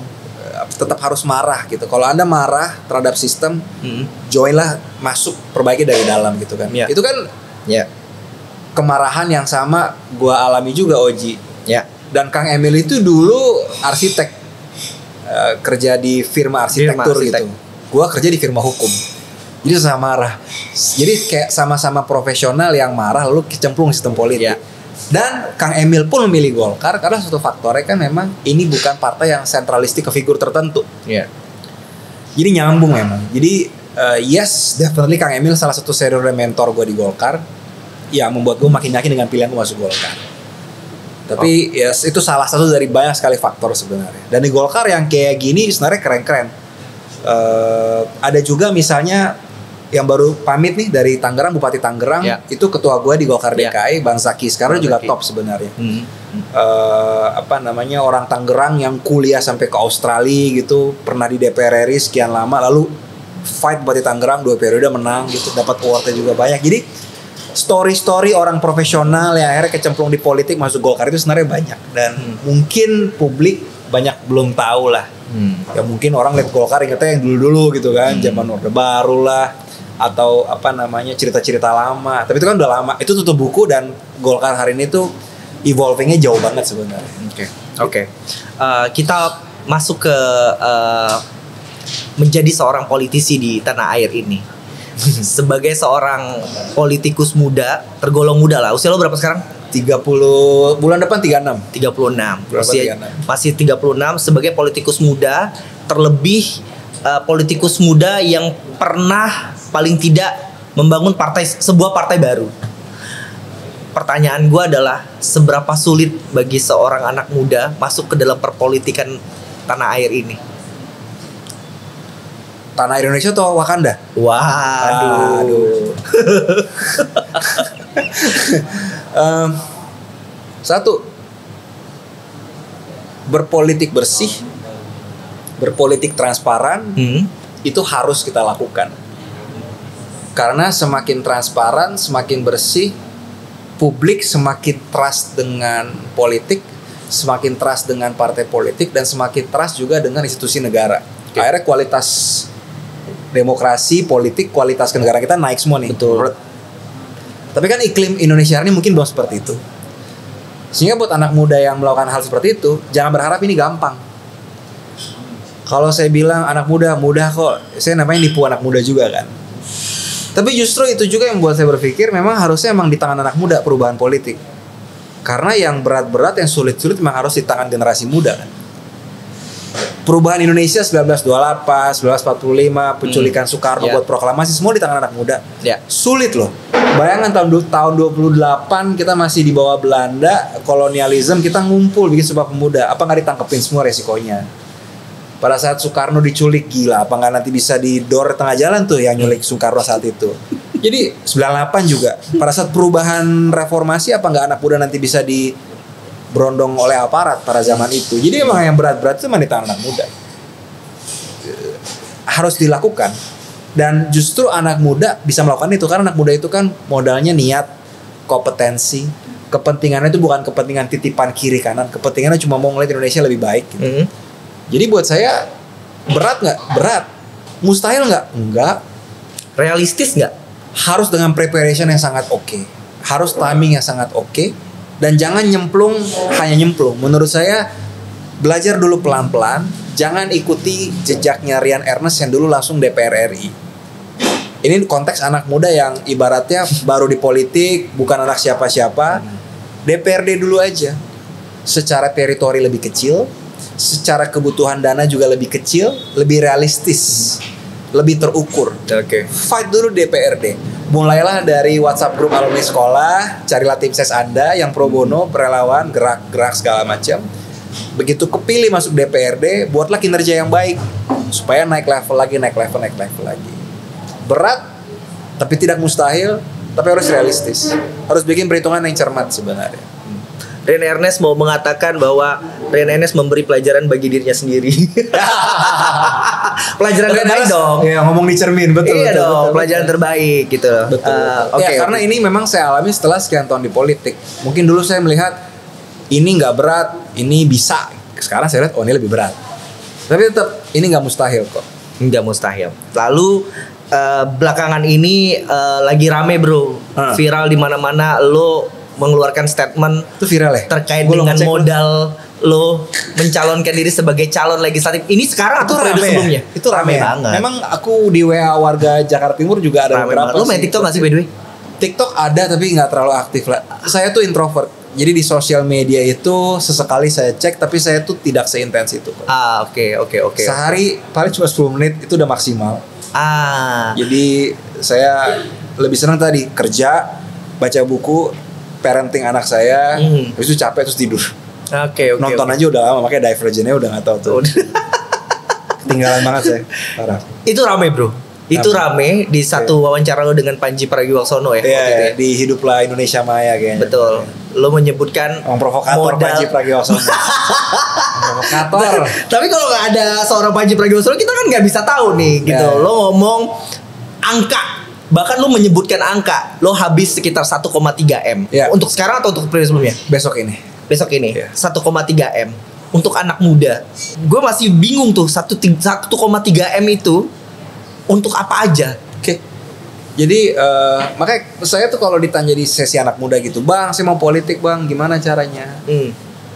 tetap harus marah gitu. Kalau Anda marah terhadap sistem, joinlah, masuk, perbaiki dari dalam gitu kan. Itu kan kemarahan yang sama gua alami juga, Oji. Dan Kang Emil itu dulu arsitek, kerja di firma arsitektur gitu. Gua kerja di firma hukum. Jadi sama marah. Jadi kayak sama-sama profesional yang marah lalu kecemplung sistem politik. Dan Kang Emil pun memilih Golkar karena satu faktornya kan memang ini bukan partai yang sentralistik ke figur tertentu. Jadi nyambung memang. Jadi yes, definitely Kang Emil salah satu senior dan mentor gue di Golkar. Ya membuat gue makin yakin dengan pilihan gue masuk Golkar. Tapi yes, itu salah satu dari banyak sekali faktor sebenarnya. Dan di Golkar yang kayak gini sebenarnya keren-keren. Ada juga misalnya yang baru pamit nih dari Tangerang, Bupati Tangerang, itu ketua gue di Golkar DKI, Bang Zaki. Sekarang juga top sebenarnya. Orang Tangerang yang kuliah sampai ke Australia gitu, pernah di DPR RI sekian lama, lalu fight Bupati Tangerang 2 periode menang gitu, dapat awardnya juga banyak. Jadi story-story orang profesional yang akhirnya kecemplung di politik masuk Golkar itu sebenarnya banyak. Dan mungkin publik banyak belum tahu lah. Ya mungkin orang lihat Golkar ingetnya yang dulu-dulu gitu kan, zaman Orde Baru lah, atau cerita-cerita lama. Tapi itu kan udah lama. Itu tutup buku dan Golkar hari ini tuh evolvingnya jauh banget sebenarnya. Oke. Kita masuk ke menjadi seorang politisi di tanah air ini. Sebagai seorang politikus muda, tergolong muda lah. Usia lo berapa sekarang? 30, bulan depan 36. 36. Masih 36 sebagai politikus muda, terlebih politikus muda yang pernah paling tidak membangun sebuah partai baru. Pertanyaan gue adalah, seberapa sulit bagi seorang anak muda masuk ke dalam perpolitikan tanah air ini? Tanah air Indonesia atau Wakanda? Waduh. Satu, berpolitik bersih, berpolitik transparan, itu harus kita lakukan. Karena semakin transparan, semakin bersih, publik semakin trust dengan politik, semakin trust dengan partai politik, dan semakin trust juga dengan institusi negara. Akhirnya kualitas demokrasi, politik, kualitas negara kita naik semua nih. Betul. Tapi kan iklim Indonesia ini mungkin belum seperti itu. Sehingga buat anak muda yang melakukan hal seperti itu, jangan berharap ini gampang. Kalau saya bilang anak muda, mudah kok. Saya namanya nipu anak muda juga kan. Tapi justru itu juga yang buat saya berpikir memang harusnya emang di tangan anak muda perubahan politik. Karena yang berat-berat, yang sulit-sulit memang harus di tangan generasi muda kan. Perubahan Indonesia 1928, 1945, penculikan Soekarno buat proklamasi, semua di tangan anak muda. Sulit loh. Bayangkan tahun 28 kita masih di bawah Belanda, kolonialisme, kita ngumpul bikin sebuah pemuda. Apa nggak ditangkepin semua resikonya? Pada saat Soekarno diculik, gila, apa nggak nanti bisa didor tengah jalan tuh yang nyulik Soekarno saat itu. Jadi 98 juga, pada saat perubahan reformasi, apa nggak anak muda nanti bisa diberondong oleh aparat pada zaman itu. Jadi emang yang berat-berat itu memang di tangan anak muda. Harus dilakukan. Dan justru anak muda bisa melakukan itu, karena anak muda itu kan modalnya niat, kompetensi. Kepentingannya itu bukan kepentingan titipan kiri kanan, kepentingannya cuma mau ngeliat Indonesia lebih baik gitu. Jadi buat saya berat nggak? Berat. Mustahil nggak? Enggak. Realistis nggak? Harus dengan preparation yang sangat oke. Harus timing yang sangat oke. Dan jangan hanya nyemplung. Menurut saya belajar dulu pelan-pelan. Jangan ikuti jejaknya Rian Ernest yang dulu langsung DPR RI. Ini konteks anak muda yang ibaratnya baru di politik, bukan anak siapa-siapa. DPRD dulu aja. Secara teritori lebih kecil, secara kebutuhan dana juga lebih kecil, lebih realistis, lebih terukur. Oke. Fight dulu DPRD. Mulailah dari WhatsApp grup alumni sekolah, carilah tim ses Anda yang pro bono, relawan, gerak-gerak segala macam. Begitu kepilih masuk DPRD, buatlah kinerja yang baik supaya naik level lagi. Berat, tapi tidak mustahil, tapi harus realistis. Harus bikin perhitungan yang cermat sebenarnya. Rian Ernest mau mengatakan bahwa Rian Ernest memberi pelajaran bagi dirinya sendiri. Pelajaran terbaik dong. Iya, ngomong di cermin, betul. Iya dong, betul, pelajaran terbaik gitu. Betul. Karena ini memang saya alami setelah sekian tahun di politik. Mungkin dulu saya melihat ini nggak berat, ini bisa. Sekarang saya lihat ini lebih berat. Tapi tetap ini nggak mustahil kok. Nggak mustahil. Lalu belakangan ini lagi rame bro, viral di mana-mana lo mengeluarkan statement itu viral ya terkait dengan modal lo mencalonkan diri sebagai calon legislatif. Ini sekarang atau periode sebelumnya? Itu rame banget. Memang aku di WA warga Jakarta Timur juga ada beberapa. Lo main TikTok nggak sih by the way? TikTok ada tapi nggak terlalu aktif lah. Saya tuh introvert. Jadi di sosial media itu sesekali saya cek, tapi saya tuh tidak seintens itu. Oke. Sehari paling cuma 10 menit itu udah maksimal. Jadi saya lebih senang tadi kerja, baca buku, parenting anak saya, habis itu capek terus tidur. Nonton aja udah lama, makanya Divergent-nya udah nggak tahu tuh. Ketinggalan banget saya, parah. Itu rame bro. Itu rame di satu wawancara lo dengan Panji Pragiwaksono ya. Iya, di Hiduplah Indonesia Maya kayaknya. Betul. Lo menyebutkan provokator Panji Pragiwaksono. Provokator. Tapi kalau nggak ada seorang Panji Pragiwaksono, kita kan nggak bisa tahu nih gitu. Lo ngomong angka. Bahkan lo menyebutkan angka, lo habis sekitar 1,3 M. Untuk sekarang atau untuk periode sebelumnya? Besok ini 1,3 M. Untuk anak muda, gue masih bingung tuh 1,3 M itu untuk apa aja? Jadi makanya saya tuh kalau ditanya di sesi anak muda gitu, bang saya mau politik bang, gimana caranya?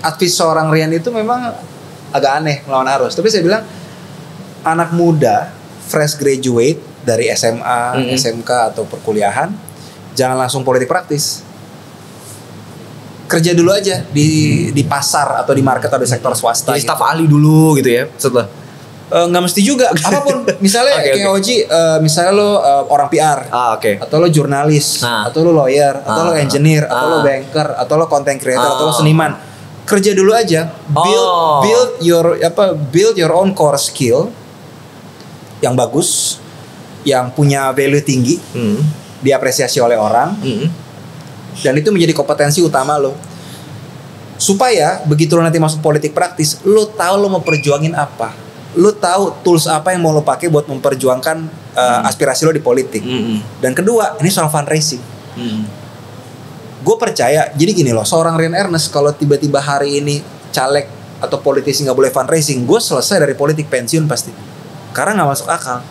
Advice seorang Rian itu memang agak aneh melawan arus. Tapi saya bilang anak muda fresh graduate dari SMA, SMK atau perkuliahan, jangan langsung politik praktis. Kerja dulu aja di pasar atau di market atau di sektor swasta. Jadi staf ahli dulu gitu ya setelah. Nggak mesti juga. Apapun. Misalnya kayak Oji, misalnya lo orang PR, atau lo jurnalis, atau lo lawyer, atau lo engineer, atau lo banker, atau lo content creator, atau lo seniman. Kerja dulu aja. Build your own core skill yang bagus, yang punya value tinggi, diapresiasi oleh orang, dan itu menjadi kompetensi utama lo. Supaya begitu lo nanti masuk politik praktis, lo tahu lo mau perjuangin apa, lo tahu tools apa yang mau lo pakai buat memperjuangkan aspirasi lo di politik. Dan kedua, ini soal fundraising. Gue percaya, jadi gini loh, seorang Rian Ernest kalau tiba-tiba hari ini caleg atau politisi nggak boleh fundraising, gue selesai dari politik, pensiun pasti, karena nggak masuk akal.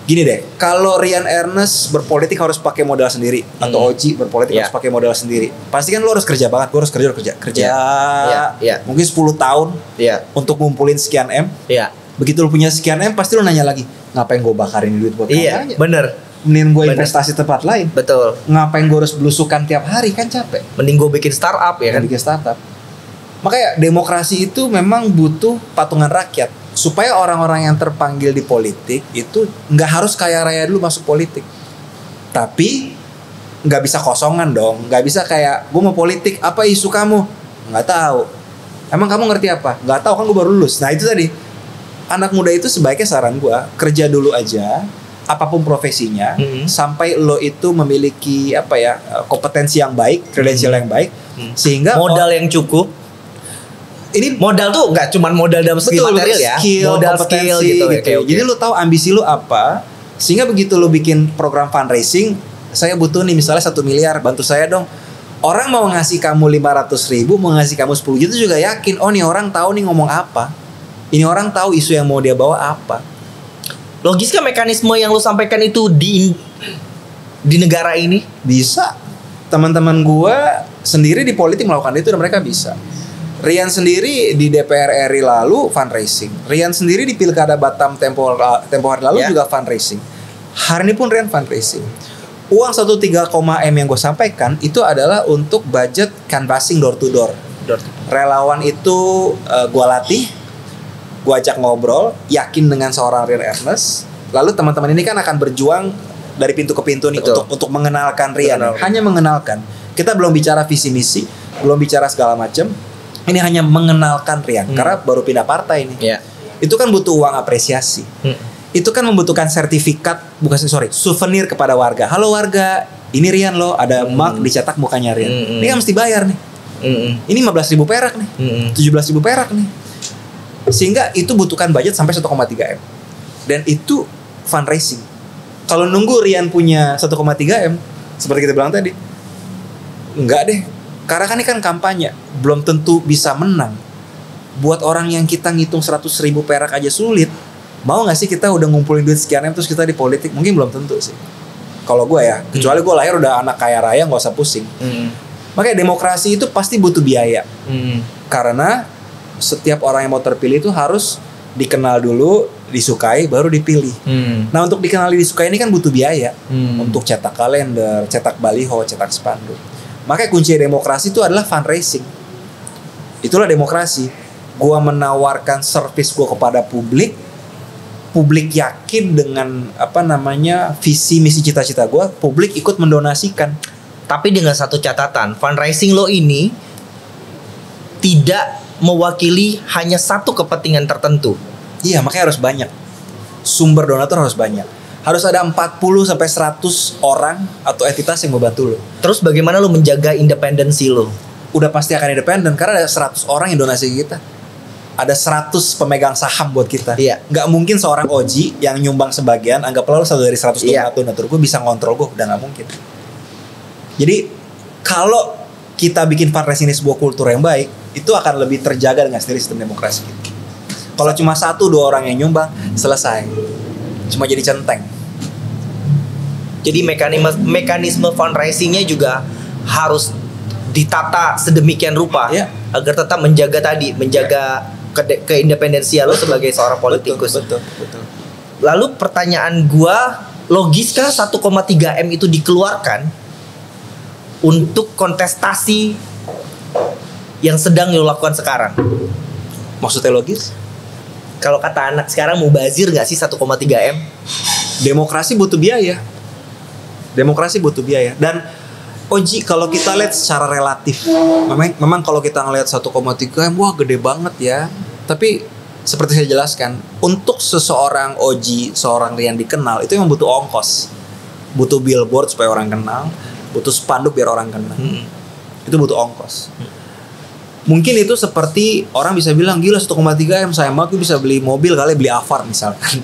Gini deh, kalau Rian Ernest berpolitik harus pakai modal sendiri, atau Oji berpolitik harus pakai modal sendiri, pasti kan lo harus kerja banget. Gue harus kerja mungkin 10 tahun untuk ngumpulin sekian M. Begitu lo punya sekian M, pasti lo nanya lagi, ngapain gue bakarin duit buat kampanye? Bener. Mending gue investasi tempat lain. Betul. Ngapain gue harus belusukan tiap hari, kan capek. Mending gue bikin startup ya kan. Bikin startup. Makanya demokrasi itu memang butuh patungan rakyat. Supaya orang-orang yang terpanggil di politik itu nggak harus kaya raya dulu masuk politik. Tapi nggak bisa kosongan dong. Nggak bisa kayak, gue mau politik, apa isu kamu? Nggak tahu. Emang kamu ngerti apa? Nggak tahu, kan gue baru lulus. Nah itu tadi, anak muda itu sebaiknya saran gue, kerja dulu aja, apapun profesinya, sampai lo itu memiliki kompetensi yang baik, kredensial yang baik, sehingga modal yang cukup. Ini modal tuh nggak cuma modal dalam segi material ya, modal skill gitu. Jadi lo tahu ambisi lo apa, sehingga begitu lo bikin program fundraising, saya butuh nih misalnya 1 miliar, bantu saya dong. Orang mau ngasih kamu 500.000, mau ngasih kamu 10 juta juga yakin, oh nih orang tahu nih ngomong apa, ini orang tahu isu yang mau dia bawa apa. Logiskah mekanisme yang lo sampaikan itu di negara ini? Bisa. teman-teman gue sendiri di politik melakukan itu dan mereka bisa. Rian sendiri di DPR RI lalu fundraising. Rian sendiri di Pilkada Batam tempo hari lalu juga fundraising. Hari ini pun Rian fundraising. Uang 1,3 M yang gue sampaikan itu adalah untuk budget canvassing door to door. Relawan itu gue latih, gue ajak ngobrol, yakin dengan seorang Rian Ernest. Lalu teman-teman ini kan akan berjuang dari pintu ke pintu nih untuk mengenalkan Rian. Hanya mengenalkan. Kita belum bicara visi misi, belum bicara segala macam. Ini hanya mengenalkan Rian karena baru pindah partai ini. Itu kan butuh uang apresiasi. Itu kan membutuhkan sertifikat, souvenir kepada warga. Halo warga, ini Rian loh, ada mark dicetak mukanya Rian. Ini kan mesti bayar nih. Ini 15.000 perak nih, 17.000 perak nih. Sehingga itu butuhkan budget sampai 1,3 M. Dan itu fundraising. Kalau nunggu Rian punya 1,3 M, seperti kita bilang tadi, enggak deh. Karena kan ini kan kampanye, belum tentu bisa menang. Buat orang yang kita ngitung 100.000 perak aja sulit, mau gak sih kita udah ngumpulin duit sekian M terus kita di politik? Mungkin belum tentu sih. Kalau gue ya, kecuali gue lahir udah anak kaya raya, gak usah pusing. Makanya demokrasi itu pasti butuh biaya. Karena setiap orang yang mau terpilih itu harus dikenal dulu, disukai, baru dipilih. Nah untuk dikenali, disukai ini kan butuh biaya. Untuk cetak kalender, cetak baliho, cetak spanduk. Makanya kunci demokrasi itu adalah fundraising. Itulah demokrasi. Gua menawarkan service gua kepada publik. Publik yakin dengan visi misi cita-cita gua. Publik ikut mendonasikan. Tapi dengan satu catatan, fundraising lo ini tidak mewakili hanya satu kepentingan tertentu. Iya, makanya harus banyak. Sumber donatur harus banyak. Harus ada 40 sampai 100 orang atau entitas yang membantu lo. Terus bagaimana lo menjaga independensi lo? Udah pasti akan independen karena ada 100 orang yang donasi kita. Ada 100 pemegang saham buat kita. Gak mungkin seorang Oji yang nyumbang sebagian, anggaplah lo satu dari 100 donatur gue bisa ngontrol gue, udah gak mungkin. Jadi kalau kita bikin fundraising ini sebuah kultur yang baik, itu akan lebih terjaga dengan sendiri sistem demokrasi kita. Kalau cuma 1-2 orang yang nyumbang, selesai. Cuma jadi centeng. Jadi mekanisme fundraisingnya juga harus ditata sedemikian rupa agar tetap menjaga keindependensian lo sebagai seorang politikus. Betul. Lalu pertanyaan gua, logiskah 1,3 M itu dikeluarkan untuk kontestasi yang sedang lo lakukan sekarang? Maksudnya logis? Kalau kata anak sekarang mubazir gak sih 1,3 M? Demokrasi butuh biaya. Dan Oji kalau kita lihat secara relatif, memang kalau kita ngelihat 1,3 M, wah gede banget ya. Tapi seperti saya jelaskan, untuk seseorang Oji, seorang Rian dikenal, itu memang butuh ongkos. Butuh billboard supaya orang kenal, butuh spanduk biar orang kenal. Itu butuh ongkos. Mungkin itu seperti orang bisa bilang, gila 1,3 M saya mau bisa beli mobil kali, beli Avar misalkan.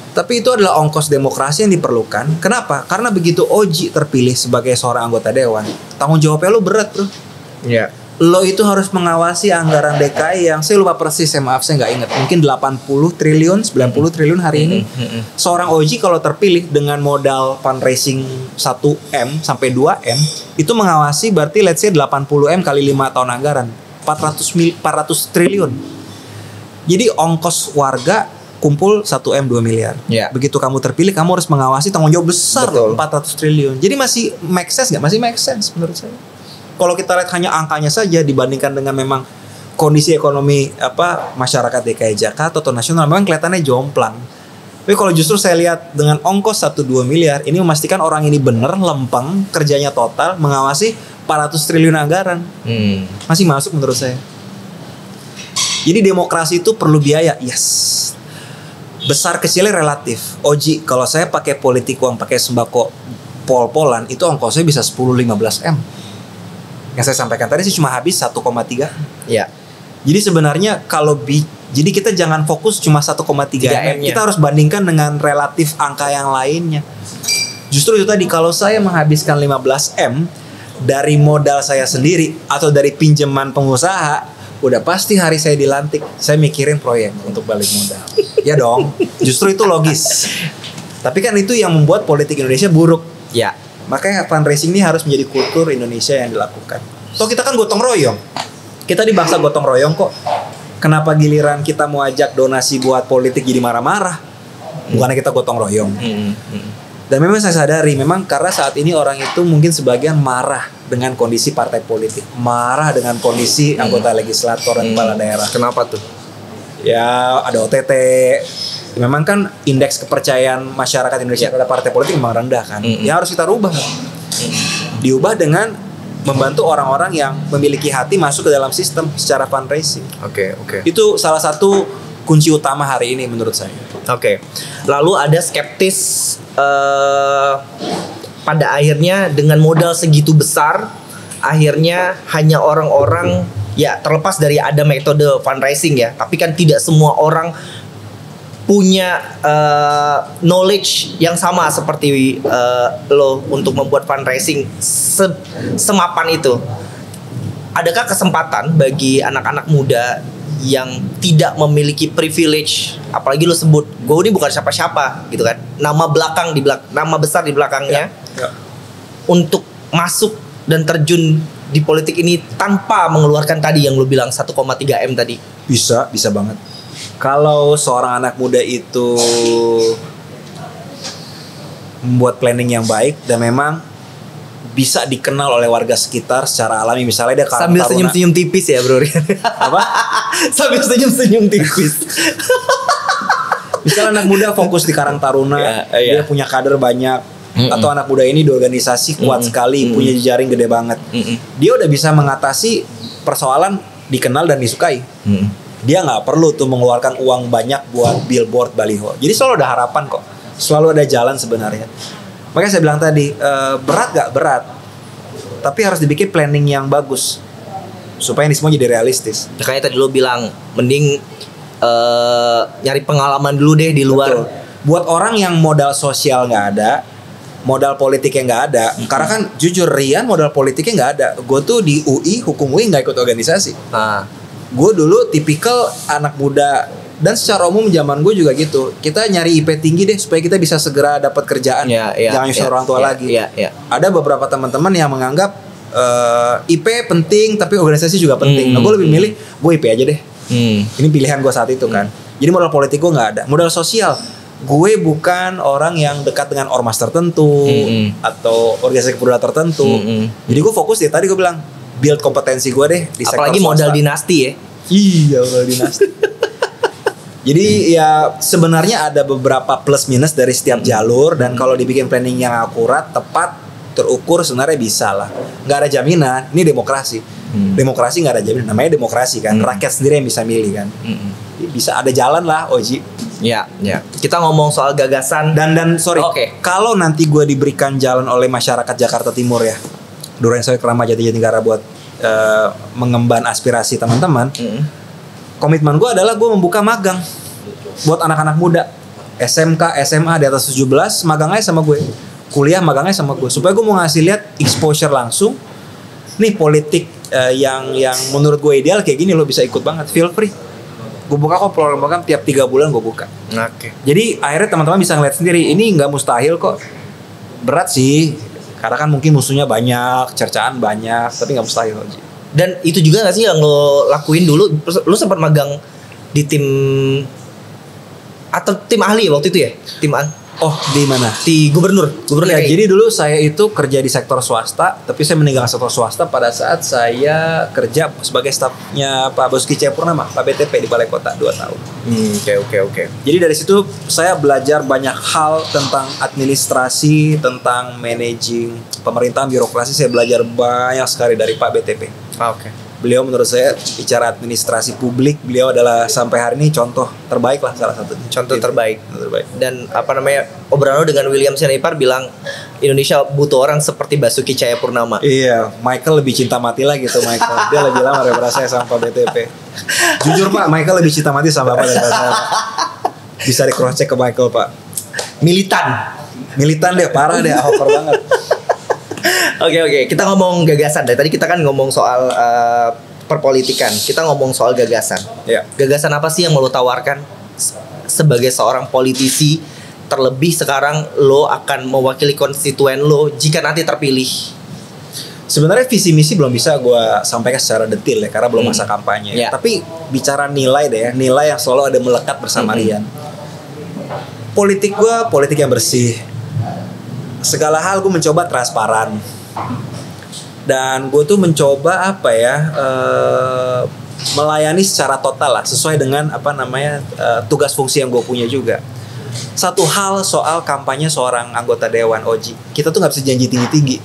Tapi itu adalah ongkos demokrasi yang diperlukan. Kenapa? Karena begitu Oji terpilih sebagai seorang anggota dewan, tanggung jawabnya lo berat bro. Lo itu harus mengawasi anggaran DKI yang saya lupa persis, maaf saya nggak ingat. Mungkin 80 triliun, 90 triliun hari ini. Seorang Oji kalau terpilih dengan modal fundraising 1 M sampai 2 M, itu mengawasi berarti let's say 80 M kali 5 tahun anggaran, 400 triliun. Jadi ongkos warga kumpul 1 M 2 miliar. Begitu kamu terpilih, kamu harus mengawasi tanggung jawab besar. 400 triliun. Jadi masih make sense nggak? Masih make sense menurut saya. Kalau kita lihat hanya angkanya saja dibandingkan dengan memang kondisi ekonomi masyarakat DKI Jakarta atau nasional, memang kelihatannya jomplang. Tapi kalau justru saya lihat dengan ongkos 1-2 miliar, ini memastikan orang ini benar lempeng, kerjanya total, mengawasi 400 triliun anggaran. Masih masuk menurut saya. Jadi demokrasi itu perlu biaya, yes. Besar kecilnya relatif. Oji, kalau saya pakai politik uang, pakai sembako pol-polan, itu ongkosnya bisa 10-15 M. Yang saya sampaikan tadi sih cuma habis 1,3. Jadi sebenarnya jadi kita jangan fokus cuma 1,3 M. Kita harus bandingkan dengan relatif angka yang lainnya. Justru itu tadi, kalau saya menghabiskan 15 M dari modal saya sendiri atau dari pinjaman pengusaha, udah pasti hari saya dilantik, saya mikirin proyek untuk balik modal. Ya dong, justru itu logis. Tapi kan itu yang membuat politik Indonesia buruk. Makanya fundraising ini harus menjadi kultur Indonesia yang dilakukan. Toh kita kan gotong royong. Kita di bangsa gotong royong kok. Kenapa giliran kita mau ajak donasi buat politik jadi marah-marah? Bukannya kita gotong royong. Dan memang saya sadari, memang karena saat ini orang itu mungkin sebagian marah dengan kondisi partai politik, marah dengan kondisi anggota legislator dan kepala daerah. Kenapa tuh? Ya ada OTT. Memang kan indeks kepercayaan masyarakat Indonesia pada partai politik memang rendah kan. Ya harus kita rubah. Diubah dengan membantu orang-orang yang memiliki hati masuk ke dalam sistem secara fundraising. Oke. Itu salah satu kunci utama hari ini menurut saya. Oke. Lalu ada skeptis pada akhirnya dengan modal segitu besar, akhirnya hanya orang-orang, ya terlepas dari ada metode fundraising ya, tapi kan tidak semua orang punya knowledge yang sama seperti lo untuk membuat fundraising semapan itu. Adakah kesempatan bagi anak-anak muda yang tidak memiliki privilege, apalagi lo sebut gue ini bukan siapa-siapa gitu kan, nama besar di belakangnya, untuk masuk dan terjun di politik ini tanpa mengeluarkan tadi yang lo bilang 1,3 M tadi? Bisa banget. Kalau seorang anak muda itu membuat planning yang baik dan memang bisa dikenal oleh warga sekitar secara alami, misalnya dia sambil senyum-senyum tipis ya bro. Apa? Sambil senyum-senyum tipis. Misalnya anak muda fokus di Karang Taruna, dia punya kader banyak, atau anak muda ini di organisasi kuat sekali, punya jejaring gede banget. Dia udah bisa mengatasi persoalan dikenal dan disukai. Dia nggak perlu tuh mengeluarkan uang banyak buat billboard, baliho. Jadi selalu ada harapan kok, selalu ada jalan sebenarnya. Makanya saya bilang tadi, berat gak berat, tapi harus dibikin planning yang bagus supaya ini semua jadi realistis. Makanya tadi lo bilang mending nyari pengalaman dulu deh di luar. Betul. Buat orang yang modal sosial nggak ada, modal politiknya nggak ada, karena kan jujur Rian modal politiknya nggak ada. Gue tuh di UI, hukum UI nggak ikut organisasi. Gue dulu tipikal anak muda. Dan secara umum zaman gue juga gitu. Kita nyari IP tinggi deh supaya kita bisa segera dapat kerjaan. Jangan nyusahin orang tua lagi. Ada beberapa teman-teman yang menganggap IP penting tapi organisasi juga penting. Nah gue lebih milih gue IP aja deh. Ini pilihan gue saat itu kan. Jadi modal politik gue nggak ada. Modal sosial, gue bukan orang yang dekat dengan ormas tertentu atau organisasi kepedulian tertentu. Jadi gue fokus ya tadi gue bilang build kompetensi gue deh di sektor apalagi swasta. Modal dinasti ya. Iya modal dinasti. Jadi ya sebenarnya ada beberapa plus minus dari setiap jalur, dan kalau dibikin planning yang akurat, tepat, terukur sebenarnya bisa lah. Nggak ada jaminan, ini demokrasi. Demokrasi nggak ada jaminan, namanya demokrasi kan. Rakyat sendiri yang bisa milih kan. Bisa ada jalan lah, Oji. Ya. Kita ngomong soal gagasan dan sorry. Kalau nanti gue diberikan jalan oleh masyarakat Jakarta Timur ya, Durensawit, Keramat, Jatinegara buat mengemban aspirasi teman-teman. Komitmen gue adalah gue membuka magang buat anak-anak muda SMK, SMA di atas 17, magang aja sama gue, kuliah magang aja sama gue, supaya gue mau ngasih lihat exposure langsung nih politik yang menurut gue ideal kayak gini, lo bisa ikut banget, feel free. Gue buka kok program magang tiap 3 bulan gue buka. Jadi akhirnya teman-teman bisa ngeliat sendiri, ini nggak mustahil kok. Berat sih karena kan mungkin musuhnya banyak, cercaan banyak, tapi nggak mustahil. Dan itu juga gak sih yang lo lakuin dulu? Lo sempat magang di tim atau tim ahli waktu itu ya? Oh, di mana? Di gubernur Ya, jadi dulu saya itu kerja di sektor swasta, tapi saya meninggalkan sektor swasta pada saat saya kerja sebagai stafnya Pak Basuki Cahayapurnama, Pak BTP di Balai Kota 2 tahun. Oke. Jadi dari situ saya belajar banyak hal tentang administrasi, tentang managing pemerintahan, birokrasi. Saya belajar banyak sekali dari Pak BTP. Beliau menurut saya bicara administrasi publik, beliau adalah sampai hari ini contoh terbaik lah, salah satu contoh terbaik. Dan obrolan dengan William Siregar bilang Indonesia butuh orang seperti Basuki Cahayapurnama. Iya, Michael lebih cinta mati lah gitu. Michael dia lebih lama daripada saya sama Pak BTP. Jujur Pak, Michael lebih cinta mati sama Bapak daripada saya. Bisa di cross check ke Michael Pak. Militan deh, parah deh, ahoker banget. Oke. Kita ngomong gagasan. Dari tadi kita kan ngomong soal perpolitikan. Kita ngomong soal gagasan. Gagasan apa sih yang mau lo tawarkan sebagai seorang politisi terlebih sekarang lo akan mewakili konstituen lo jika nanti terpilih? Sebenarnya visi misi belum bisa gue sampaikan secara detail ya, karena belum masa kampanye. Yeah. Tapi bicara nilai deh ya, nilai yang selalu ada melekat bersama Rian. Politik gue politik yang bersih. Segala hal gue mencoba transparan. Dan gue tuh mencoba melayani secara total lah, sesuai dengan tugas fungsi yang gue punya juga. Satu hal soal kampanye seorang anggota dewan Oji, kita tuh nggak bisa janji tinggi-tinggi.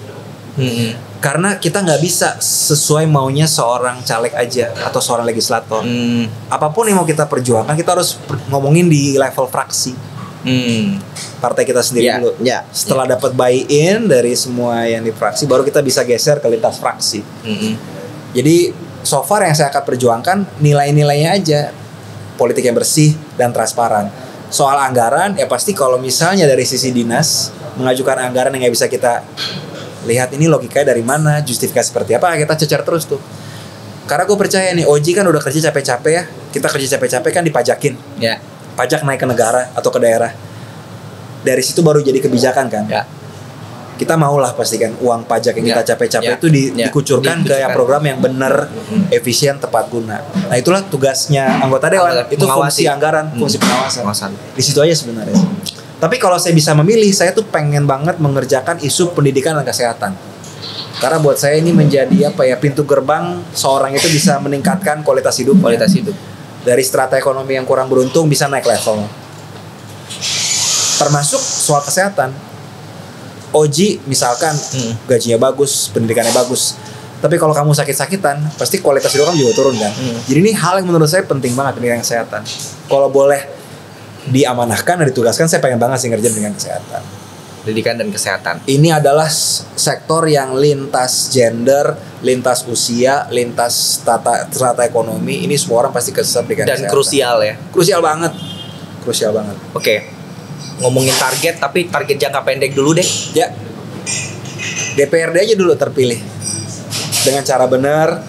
Karena kita nggak bisa sesuai maunya seorang caleg aja atau seorang legislator. Apapun yang mau kita perjuangkan, kita harus ngomongin di level fraksi. Partai kita sendiri dulu. Setelah dapat buy-in dari semua yang di fraksi, baru kita bisa geser ke lintas fraksi. Jadi so far yang saya akan perjuangkan nilai-nilainya aja, politik yang bersih dan transparan. Soal anggaran ya pasti kalau misalnya dari sisi dinas mengajukan anggaran yang nggak bisa kita lihat ini logikanya dari mana, justifikasi seperti apa, kita cecer terus tuh. Karena gue percaya nih, Oji kan udah kerja capek-capek ya, kita kerja capek-capek kan dipajakin. Pajak naik ke negara atau ke daerah. Dari situ baru jadi kebijakan kan. Kita maulah pastikan uang pajak yang kita capek-capek itu dikucurkan ke program yang benar, efisien, tepat guna. Nah itulah tugasnya anggota dewan, itu fungsi anggaran, fungsi pengawasan. Di situ aja sebenarnya. Tapi kalau saya bisa memilih, saya tuh pengen banget mengerjakan isu pendidikan dan kesehatan. Karena buat saya ini menjadi pintu gerbang seorang itu bisa meningkatkan kualitas hidup. Dari strata ekonomi yang kurang beruntung bisa naik level. Termasuk soal kesehatan. Oji misalkan gajinya bagus, pendidikannya bagus. Tapi kalau kamu sakit-sakitan, pasti kualitas hidup kamu juga turun kan. Jadi ini hal yang menurut saya penting banget, pendidikan kesehatan. Kalau boleh diamanahkan dan ditugaskan, saya pengen banget sih ngerjain dengan kesehatan. Pendidikan dan kesehatan. Ini adalah sektor yang lintas gender, lintas usia, lintas strata ekonomi. Ini semua orang pasti kesesat dengan dan kesehatan. Krusial ya. Krusial banget. Oke. Ngomongin target, tapi target jangka pendek dulu deh. Ya. DPRD aja dulu terpilih dengan cara benar,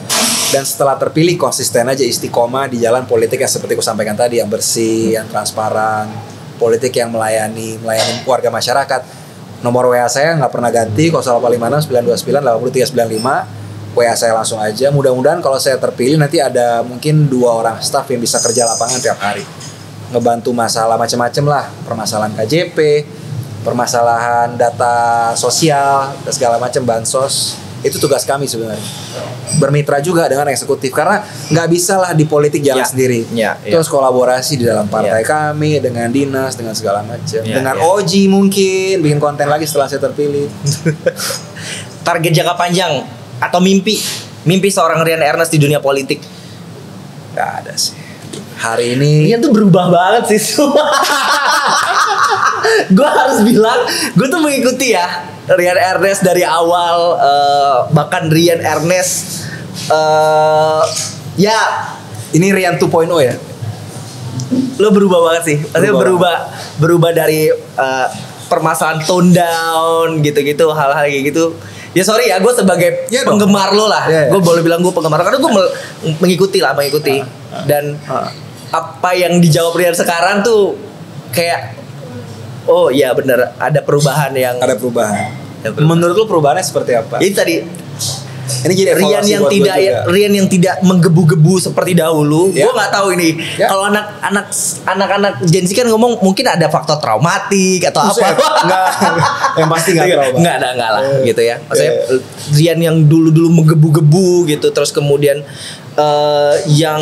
dan setelah terpilih konsisten aja, istiqomah di jalan politik yang seperti aku sampaikan tadi, yang bersih, yang transparan, politik yang melayani warga masyarakat. Nomor WA saya nggak pernah ganti, 0856 929 8395. WA saya langsung aja. Mudah-mudahan kalau saya terpilih nanti ada mungkin 2 orang staff yang bisa kerja lapangan tiap hari, ngebantu masalah macam-macam lah, permasalahan KJP, permasalahan data sosial, dan segala macam, bansos. Itu tugas kami sebenarnya. Bermitra juga dengan eksekutif, karena nggak bisa lah di politik jalan sendiri. Terus kolaborasi di dalam partai kami, dengan dinas, dengan segala macam. Dengan Oji mungkin bikin konten lagi setelah saya terpilih. Target jangka panjang atau mimpi seorang Rian Ernest di dunia politik? Gak ada sih. Hari ini Rian tuh berubah banget sih. Gue harus bilang, gue tuh mengikuti ya Rian Ernest dari awal, bahkan Rian Ernest ini Rian 2.0 ya. Lo berubah banget sih. Maksudnya berubah dari permasalahan tone down gitu-gitu, hal-hal kayak gitu. Ya sorry ya, gue sebagai penggemar lo lah. Gue boleh bilang gue penggemar karena gue mengikuti. Dan apa yang dijawab Rian sekarang tuh kayak, oh iya benar, ada perubahan. Menurut lu perubahannya seperti apa? Ini tadi ini jadi Rian yang tidak menggebu-gebu seperti dahulu. Gue nggak tahu ini. Kalau anak-anak Gen Z kan ngomong mungkin ada faktor traumatik atau apa. Enggak. Yang pasti enggak trauma. Enggak lah gitu ya. Maksudnya Rian yang dulu menggebu-gebu gitu, terus kemudian yang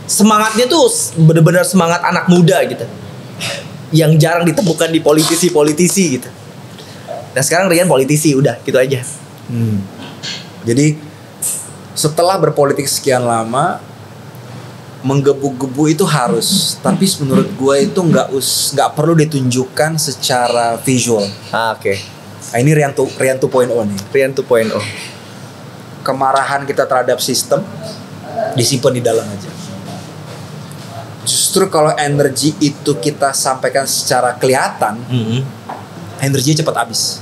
semangatnya tuh benar-benar semangat anak muda gitu, yang jarang ditemukan di politisi-politisi gitu. Nah sekarang Rian politisi, udah gitu aja. Jadi setelah berpolitik sekian lama, menggebu-gebu itu harus, tapi menurut gue itu nggak perlu ditunjukkan secara visual. Oke. Nah, ini Rian 2.0 nih. Rian 2.0. Kemarahan kita terhadap sistem disimpan di dalam aja. Justru kalau energi itu kita sampaikan secara kelihatan, energinya cepat habis.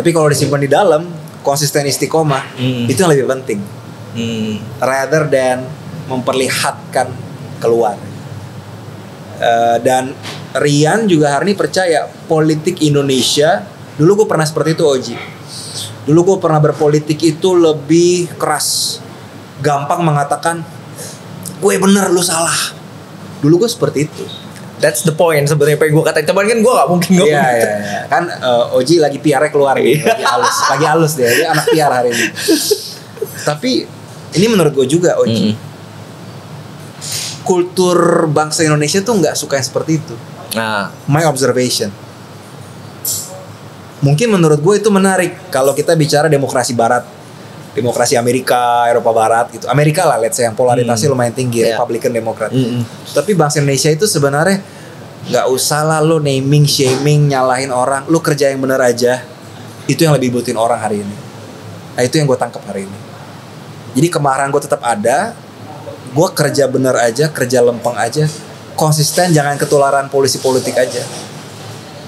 Tapi kalau disimpan di dalam, konsisten istiqomah, itu yang lebih penting. Rather than memperlihatkan keluar. Dan Rian juga hari ini percaya politik Indonesia. Dulu gue pernah seperti itu, Oji. Dulu gue pernah berpolitik itu lebih keras, gampang mengatakan gue bener lu salah. Dulu gue seperti itu. That's the point sebenarnya pengen gue katain. Cuman kan gue gak mungkin ngomong. Iya. Kan Oji lagi PR-nya keluar nih. Lagi halus dia anak PR hari ini. Tapi ini menurut gue juga, Oji. Kultur bangsa Indonesia tuh nggak suka yang seperti itu. Nah, My observation. Mungkin menurut gue itu menarik kalau kita bicara demokrasi Barat, demokrasi Amerika, Eropa Barat gitu. Amerika lah, let's say yang polaritasnya lumayan tinggi, Republican, Demokrat. Tapi bangsa Indonesia itu sebenarnya nggak usah lah lo naming, shaming, nyalahin orang. Lo kerja yang benar aja. Itu yang lebih butuhin orang hari ini. Nah itu yang gue tangkap hari ini. Jadi kemarahan gue tetap ada. Gue kerja benar aja, kerja lempeng aja, konsisten, jangan ketularan polisi politik aja.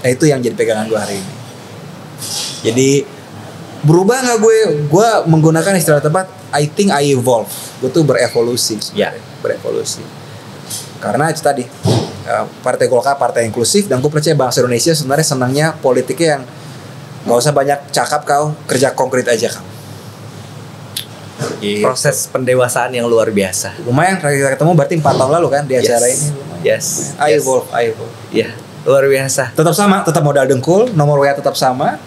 Nah itu yang jadi pegangan gue hari ini. Jadi berubah nggak gue? Gue menggunakan istilah tepat. I think I evolve. Gue tuh berevolusi. Berevolusi. Karena itu tadi Partai Golkar partai inklusif, dan gue percaya bangsa Indonesia sebenarnya senangnya politiknya yang nggak usah banyak cakap, kau kerja konkret aja kau. Gitu. Proses pendewasaan yang luar biasa. Lumayan kita ketemu berarti 4 tahun lalu kan di acara ini. Yes. I evolve. Iya, luar biasa. Tetap sama, tetap modal dengkul, nomor WA tetap sama.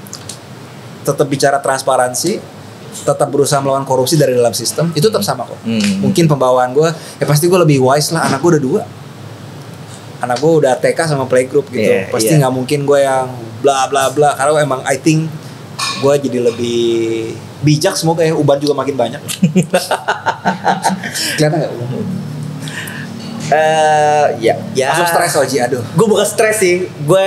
Tetap bicara transparansi, tetap berusaha melawan korupsi dari dalam sistem, itu tetap sama kok. Mungkin pembawaan gue, ya pasti gue lebih wise lah. Anak gue udah 2, anak gue udah TK sama playgroup gitu. Pasti nggak mungkin gue yang bla bla bla. Karena emang I think gue jadi lebih bijak. Semoga ya uban juga makin banyak. Kelihatan nggak? Ya. Langsung stres Oji, aduh. Gue bukan stres sih, gue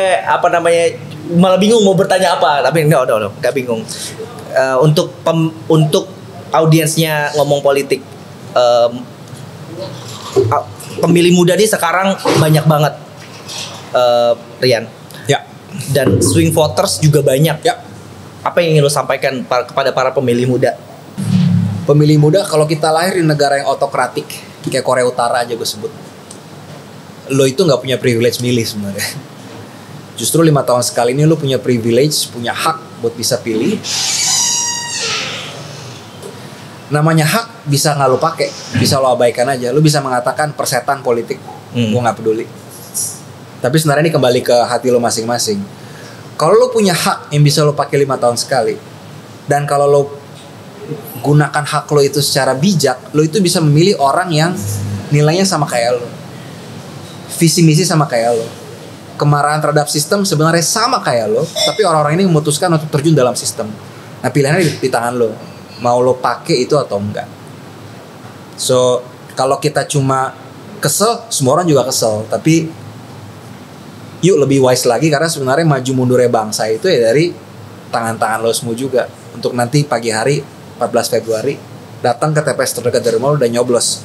malah bingung mau bertanya apa, tapi nggak bingung. Untuk audiensnya ngomong politik, pemilih muda nih sekarang banyak banget, Rian. Ya. Dan swing voters juga banyak. Ya. Apa yang ingin lo sampaikan kepada para pemilih muda? Pemilih muda, kalau kita lahir di negara yang otokratik kayak Korea Utara aja gue sebut, lo itu nggak punya privilege milih sebenarnya. Justru 5 tahun sekali ini lo punya privilege, punya hak buat bisa pilih. Namanya hak bisa nggak lo pakai, bisa lo abaikan aja. Lo bisa mengatakan persetan politik, gue nggak peduli. Tapi sebenarnya ini kembali ke hati lo masing-masing. Kalau lo punya hak yang bisa lo pakai 5 tahun sekali, dan kalau lo gunakan hak lo itu secara bijak, lo itu bisa memilih orang yang nilainya sama kayak lo, visi misi sama kayak lo, kemarahan terhadap sistem sebenarnya sama kayak lo, tapi orang-orang ini memutuskan untuk terjun dalam sistem. Nah pilihannya di tangan lo, mau lo pakai itu atau enggak. So kalau kita cuma kesel, semua orang juga kesel. Tapi yuk lebih wise lagi, karena sebenarnya maju mundurnya bangsa itu ya dari tangan-tangan lo semua juga. Untuk nanti pagi hari 14 Februari datang ke TPS terdekat dari rumah lo dan nyoblos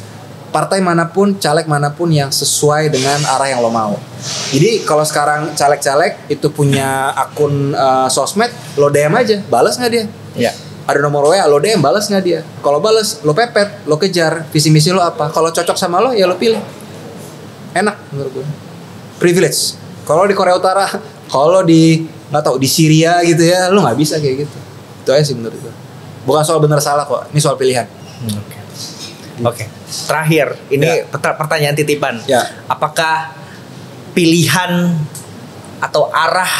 partai manapun, caleg manapun yang sesuai dengan arah yang lo mau. Jadi kalau sekarang caleg-caleg itu punya akun sosmed, lo DM aja, balas nggak dia? Ya. Ada nomor WA, lo DM, balas nggak dia? Kalau balas, lo pepet, lo kejar, visi misi lo apa? Kalau cocok sama lo, ya lo pilih. Enak menurut gue. Privilege. Kalau di Korea Utara, kalau di nggak tahu di Syria gitu ya, lo nggak bisa kayak gitu. Itu aja sih menurut gue. Bukan soal benar salah kok, ini soal pilihan. Oke. Terakhir, ini pertanyaan titipan. Ya. Apakah pilihan atau arah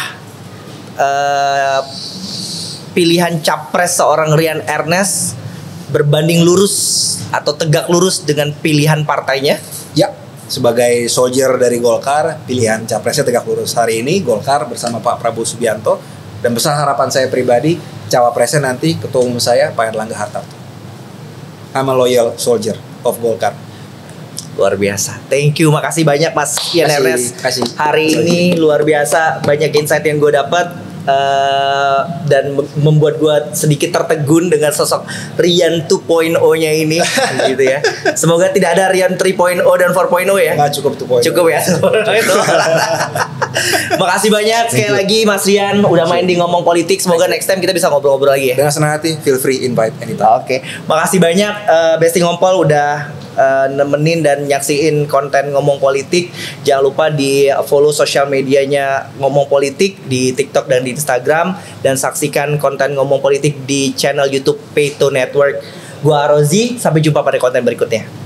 pilihan capres seorang Rian Ernest berbanding lurus atau tegak lurus dengan pilihan partainya? Ya, sebagai soldier dari Golkar, pilihan capresnya tegak lurus. Hari ini Golkar bersama Pak Prabowo Subianto, dan besar harapan saya pribadi, cawapresnya nanti ketua umum saya Pak Erlangga Hartarto. I'm a loyal soldier of Golkar. Luar biasa. Thank you, makasih banyak Mas Rian Ernest. Hari ini luar biasa, banyak insight yang gue dapat. Dan membuat gue sedikit tertegun dengan sosok Rian 2.0-nya ini gitu ya. Semoga tidak ada Rian 3.0 dan 4.0 ya. Nggak, cukup 2.0. Cukup ya. Makasih banyak sekali lagi Mas Rian udah main di Ngomong Politik. Semoga next time kita bisa ngobrol-ngobrol lagi ya. Dengan senang hati, feel free invite anytime. Oke. Makasih banyak Besti Ngompol udah nemenin dan nyaksiin konten Ngomong Politik. Jangan lupa di follow sosial medianya Ngomong Politik di TikTok dan di Instagram, dan saksikan konten Ngomong Politik di channel YouTube Pay2 Network. Gua Rozi, sampai jumpa pada konten berikutnya.